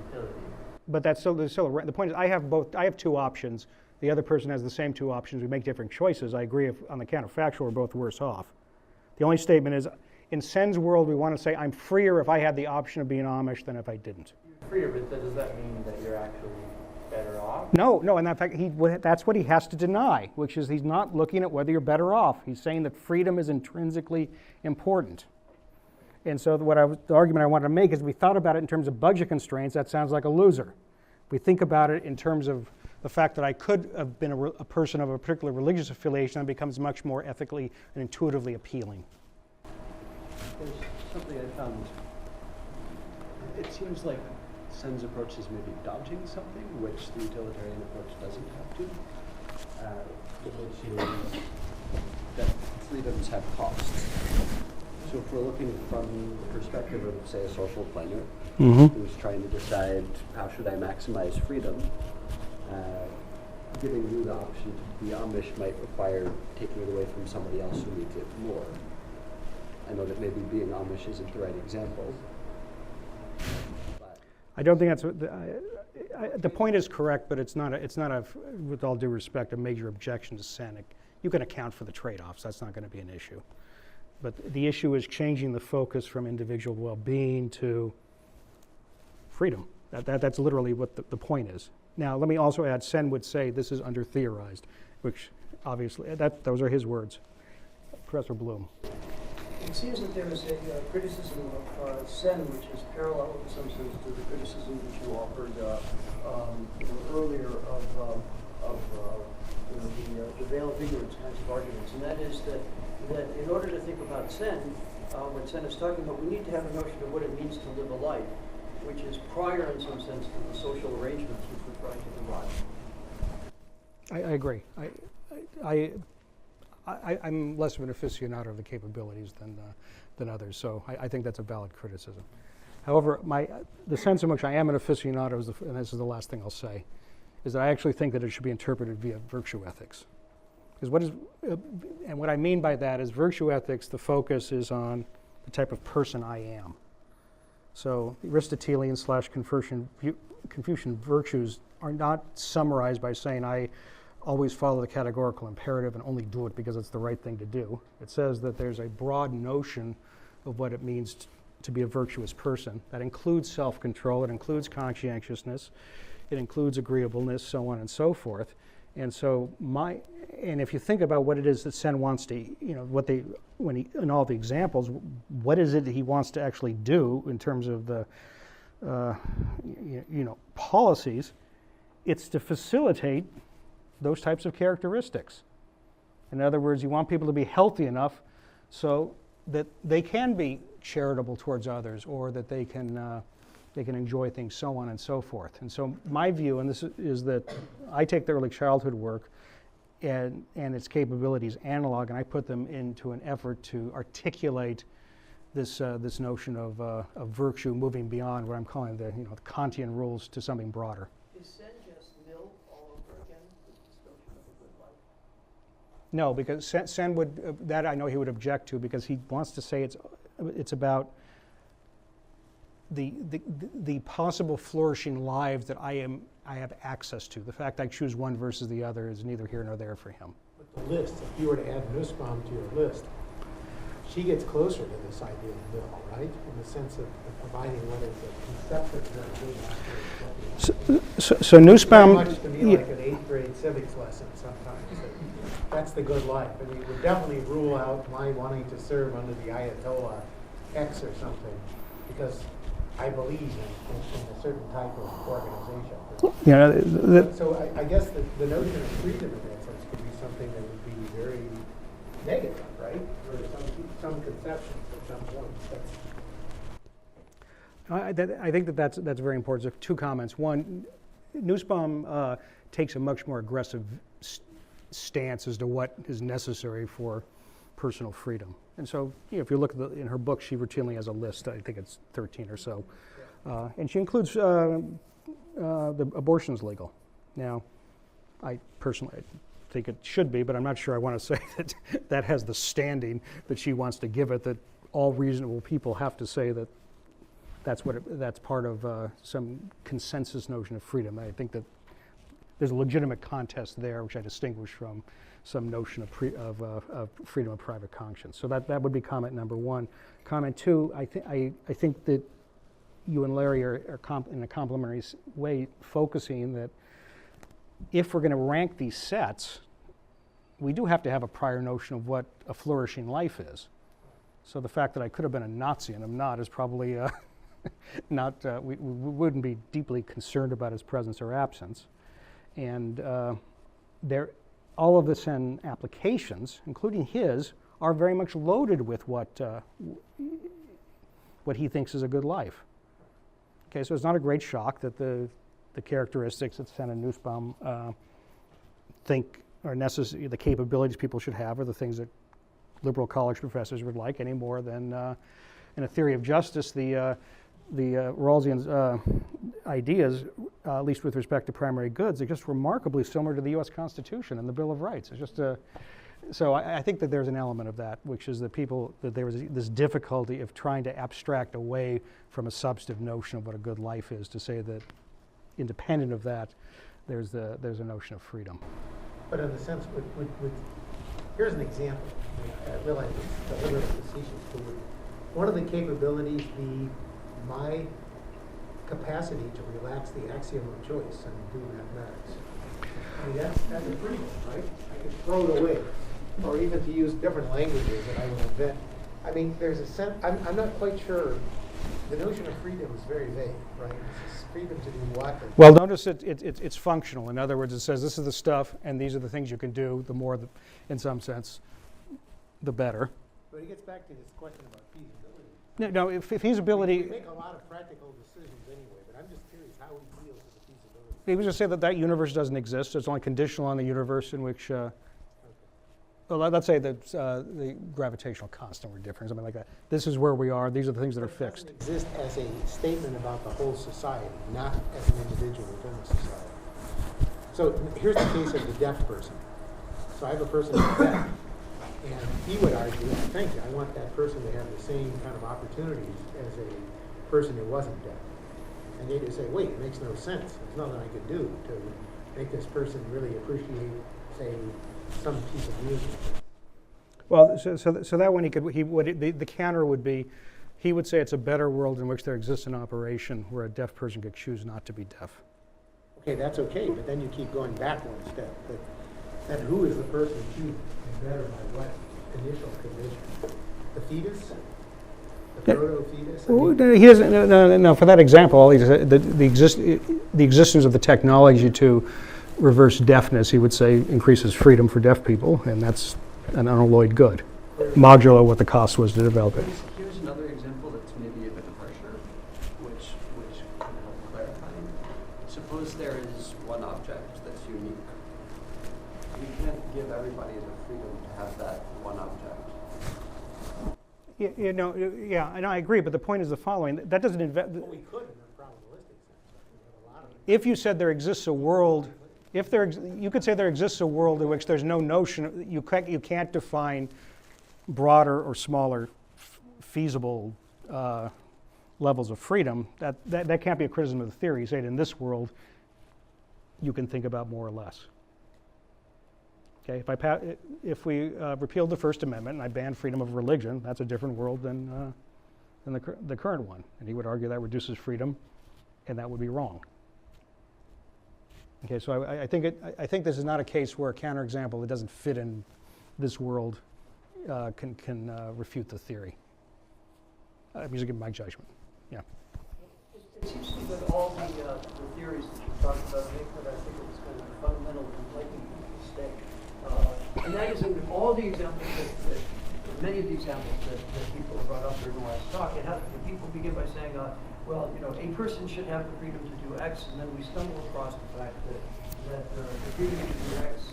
utility. But that's still the point is I have two options. The other person has the same two options. We make different choices. I agree on the counterfactual we're both worse off. The only statement is in Sen's world we want to say I'm freer if I had the option of being Amish than if I didn't. You're freer, but does that mean that you're actually better off? No, and in fact that's what he has to deny, which is he's not looking at whether you're better off. He's saying that freedom is intrinsically important. And so the argument I wanted to make is we thought about it in terms of budget constraints, that sounds like a loser. If we think about it in terms of the fact that I could have been a person of a particular religious affiliation, it becomes much more ethically and intuitively appealing. There's something I found. It seems like Sen's approach is maybe dodging something, which the utilitarian approach doesn't have to, which is that freedoms have costs. So if we're looking from the perspective of, say, a social planner who's trying to decide how should I maximize freedom, giving you the option to be Amish might require taking it away from somebody else who needs it more. I know that maybe being Amish isn't the right example. But I don't think that's the point is correct, but it's not with all due respect, a major objection to Sen. You can account for the trade-offs. That's not going to be an issue. But the issue is changing the focus from individual well-being to freedom. That's literally what the point is. Now, let me also add, Sen would say this is under-theorized, which obviously, those are his words. Professor Bloom. It seems that there is a criticism of Sen, which is parallel in some sense to the criticism that you offered earlier of the veil of ignorance kinds of arguments, and that is that in order to think about Sen, what Sen is talking about, we need to have a notion of what it means to live a life, which is prior in some sense to the social arrangements which we're trying to devise. I agree. I'm less of an aficionado of the capabilities than others, so I think that's a valid criticism. However, the sense in which I am an aficionado, and this is the last thing I'll say, is that I actually think that it should be interpreted via virtue ethics. Because what I mean by that is virtue ethics, the focus is on the type of person I am. So the Aristotelian / Confucian virtues are not summarized by saying I always follow the categorical imperative and only do it because it's the right thing to do. It says that there's a broad notion of what it means to be a virtuous person. That includes self-control, it includes conscientiousness, it includes agreeableness, so on and so forth. And so and if you think about what it is that Sen wants to, in all the examples, what is it that he wants to actually do in terms of the, policies, it's to facilitate those types of characteristics. In other words, you want people to be healthy enough so that they can be charitable towards others, or that they can enjoy things, so on and so forth. And so my view, and this is that I take the early childhood work and its capabilities analog, and I put them into an effort to articulate this notion of virtue moving beyond what I'm calling the Kantian rules to something broader. Is Sen just nil all over again, this discussion of a good life? No, because Sen would, that I know he would object to, because he wants to say it's about the possible flourishing lives that I have access to. The fact I choose one versus the other is neither here nor there for him. But the list, if you were to add Nussbaum to your list, she gets closer to this ideal bill, right? In the sense of providing what is a conception of So Nussbaum, very much to me like an 8th grade civics lesson sometimes. That's the good life. I mean, it would definitely rule out my wanting to serve under the Ayatollah X or something, because I believe in a certain type of organization. So I guess the notion of freedom in that sense could be something that would be very negative, right? Or some conceptions at some point. I think that's very important. So 2 comments. One, Nussbaum takes a much more aggressive stance as to what is necessary for personal freedom. And so, if you look at in her book, she routinely has a list. I think it's 13 or so, and she includes the abortion's legal. Now, I personally think it should be, but I'm not sure I want to say that that has the standing that she wants to give it. That all reasonable people have to say that that's part of some consensus notion of freedom. I think that there's a legitimate contest there, which I distinguish from some notion of freedom of private conscience. So that would be comment number 1. Comment 2, I think that you and Larry are in a complementary way focusing that if we're going to rank these sets, we do have to have a prior notion of what a flourishing life is. So the fact that I could have been a Nazi and I'm not is probably not, we wouldn't be deeply concerned about his presence or absence. And all of the Sen applications, including his, are very much loaded with what he thinks is a good life. Okay, so it's not a great shock that the characteristics that Sen and Nussbaum think are necessary, the capabilities people should have, are the things that liberal college professors would like any more than in a theory of justice, the Rawlsian ideas, at least with respect to primary goods, are just remarkably similar to the U.S. Constitution and the Bill of Rights. It's just so I think that there's an element of that, which is that there was this difficulty of trying to abstract away from a substantive notion of what a good life is to say that, independent of that, there's a notion of freedom. But in the sense, here's an example. I realize it's deliberately facetious, but would one of the capabilities be my capacity to relax the axiom of choice and do mathematics? I mean, that's a freedom, right? I could throw it away, or even to use different languages that I would invent. I mean, there's a sense, I'm not quite sure. The notion of freedom is very vague, right? It's freedom to do what? Well, notice it's functional. In other words, it says this is the stuff and these are the things you can do. The more, in some sense, the better. But it gets back to this question about feasibility. No, if feasibility. We make a lot of practical decisions anyway, but I'm just curious how he deals with the feasibility. He was just say that universe doesn't exist. It's only conditional on the universe in which. Well, let's say that the gravitational constant were different, something like that. This is where we are. These are the things that are fixed. It doesn't exist as a statement about the whole society, not as an individual within the society. So here's the case of the deaf person. So I have a person who's deaf, and he would argue, thank you, I want that person to have the same kind of opportunities as a person who wasn't deaf. And they'd say, wait, it makes no sense. There's nothing I could do to make this person really appreciate, say, some piece of music. Well, so that one the counter would be, he would say it's a better world in which there exists an operation where a deaf person could choose not to be deaf. Okay, that's okay, but then you keep going back one step. Then who is the person choosing? And better by what initial condition? The fetus? The proto-fetus? Well, he doesn't. No. For that example, all he said, the existence of the technology to reverse deafness, he would say, increases freedom for deaf people, and that's an unalloyed good, modulo what the cost was to develop it. Here's another example that's maybe a bit harsher, which can help clarify. Suppose there is one object that's unique. We can't give everybody the freedom to have that one object. And I agree, but the point is the following. That doesn't Well, we could in a probabilistic sense. We have a lot of if you said there exists a world, you could say there exists a world in which there's no notion, you can't define broader or smaller feasible levels of freedom, that can't be a criticism of the theory. You say in this world, you can think about more or less. Okay, if we repealed the First Amendment and I banned freedom of religion, that's a different world than the current one. And he would argue that reduces freedom, and that would be wrong. Okay, so I think this is not a case where a counterexample that doesn't fit in this world can refute the theory. I'm just giving my judgment. Yeah. It seems to me that all the theories that you talked about make what I think is kind of a fundamental enlightenment mistake. And that is in all the examples many of the examples that people have brought up during the last talk, people begin by saying, well, a person should have the freedom to do X, and then we stumble across the fact that the freedom to do X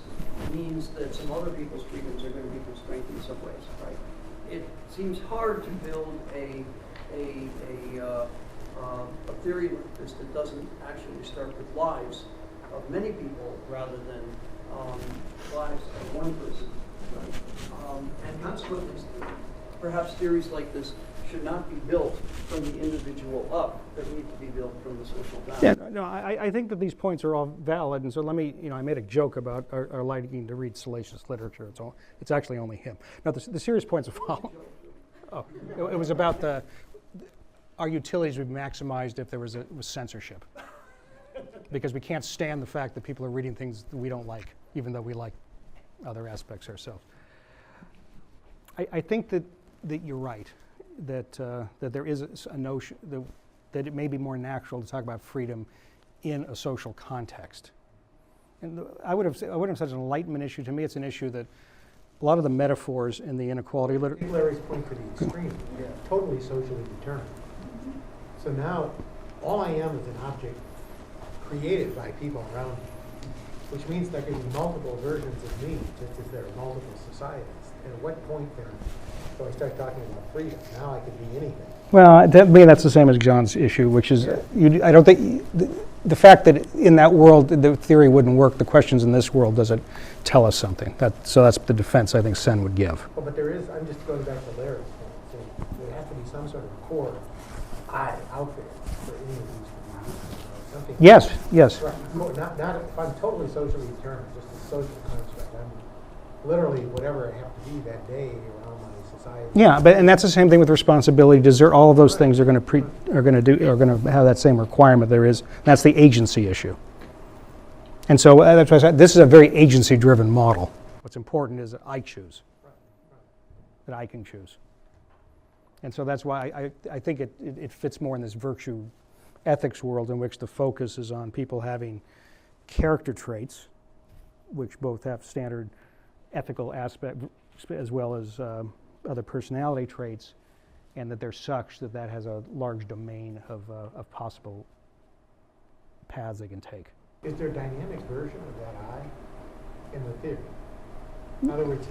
means that some other people's freedoms are going to be constrained in some ways, right? It seems hard to build a theory like this that doesn't actually start with lives of many people rather than lives of one person, right? And consequently, perhaps theories like this should not be built from the individual up, but need to be built from the social down. Yeah, no, I think that these points are all valid, and so let me, I made a joke about our liking to read salacious literature. It's actually only him. Now, the serious points are following. Oh, it was about our utilities would be maximized if there was censorship, because we can't stand the fact that people are reading things that we don't like, even though we like other aspects ourselves. I think that you're right. That there is a notion that it may be more natural to talk about freedom in a social context. And I wouldn't say it's an enlightenment issue. To me, it's an issue that a lot of the metaphors in the inequality literature. Larry's point to the extreme, totally socially determined. So now, all I am is an object created by people around me, which means there can be multiple versions of me, just as there are multiple societies. And at what point then do I start talking about freedom? Now I could be anything. Well, to me, that's the same as John's issue, which is I don't think the fact that in that world the theory wouldn't work. The questions in this world, does it tell us something? So that's the defense I think Sen would give. Well, but there is. I'm just going back to Larry's point. So there has to be some sort of core I out there for any of these to be used. Something. Yes. Right. Not if I'm totally socially determined, just a social construct. I'm literally whatever I have to be that day around my society. Yeah, and that's the same thing with responsibility. All of those things are going to have that same requirement. That's the agency issue. And so that's why I said this is a very agency-driven model. What's important is that I choose, that I can choose. And so that's why I think it fits more in this virtue ethics world in which the focus is on people having character traits, which both have standard ethical aspect as well as other personality traits, and that they're such that has a large domain of possible paths they can take. Is there a dynamic version of that I in the theory? In other words,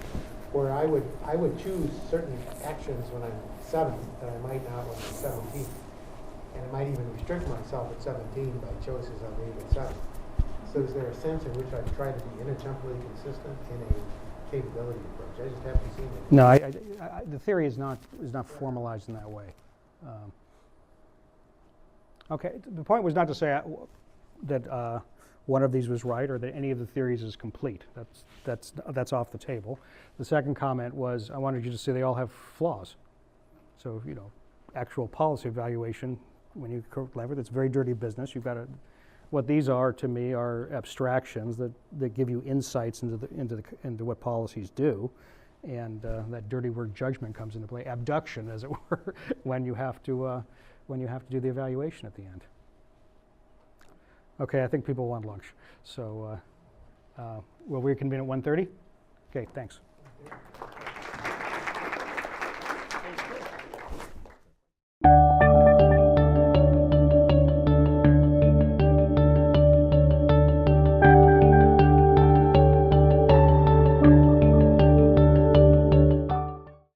where I would choose certain actions when I'm 7 that I might not when I'm 17. And I might even restrict myself at 17 by choices I made at 7. So is there a sense in which I try to be intertemporally consistent in a capability approach? I just haven't seen it. No, the theory is not formalized in that way. Okay, the point was not to say that one of these was right or that any of the theories is complete. That's off the table. The second comment was I wanted you to say they all have flaws. So actual policy evaluation, when you lever, that's very dirty business. You've got to. What these are to me are abstractions that give you insights into what policies do, and that dirty word judgment comes into play, abduction, as it were, when you have to do the evaluation at the end. Okay, I think people want lunch, so we'll reconvene at 1:30. Okay, thanks.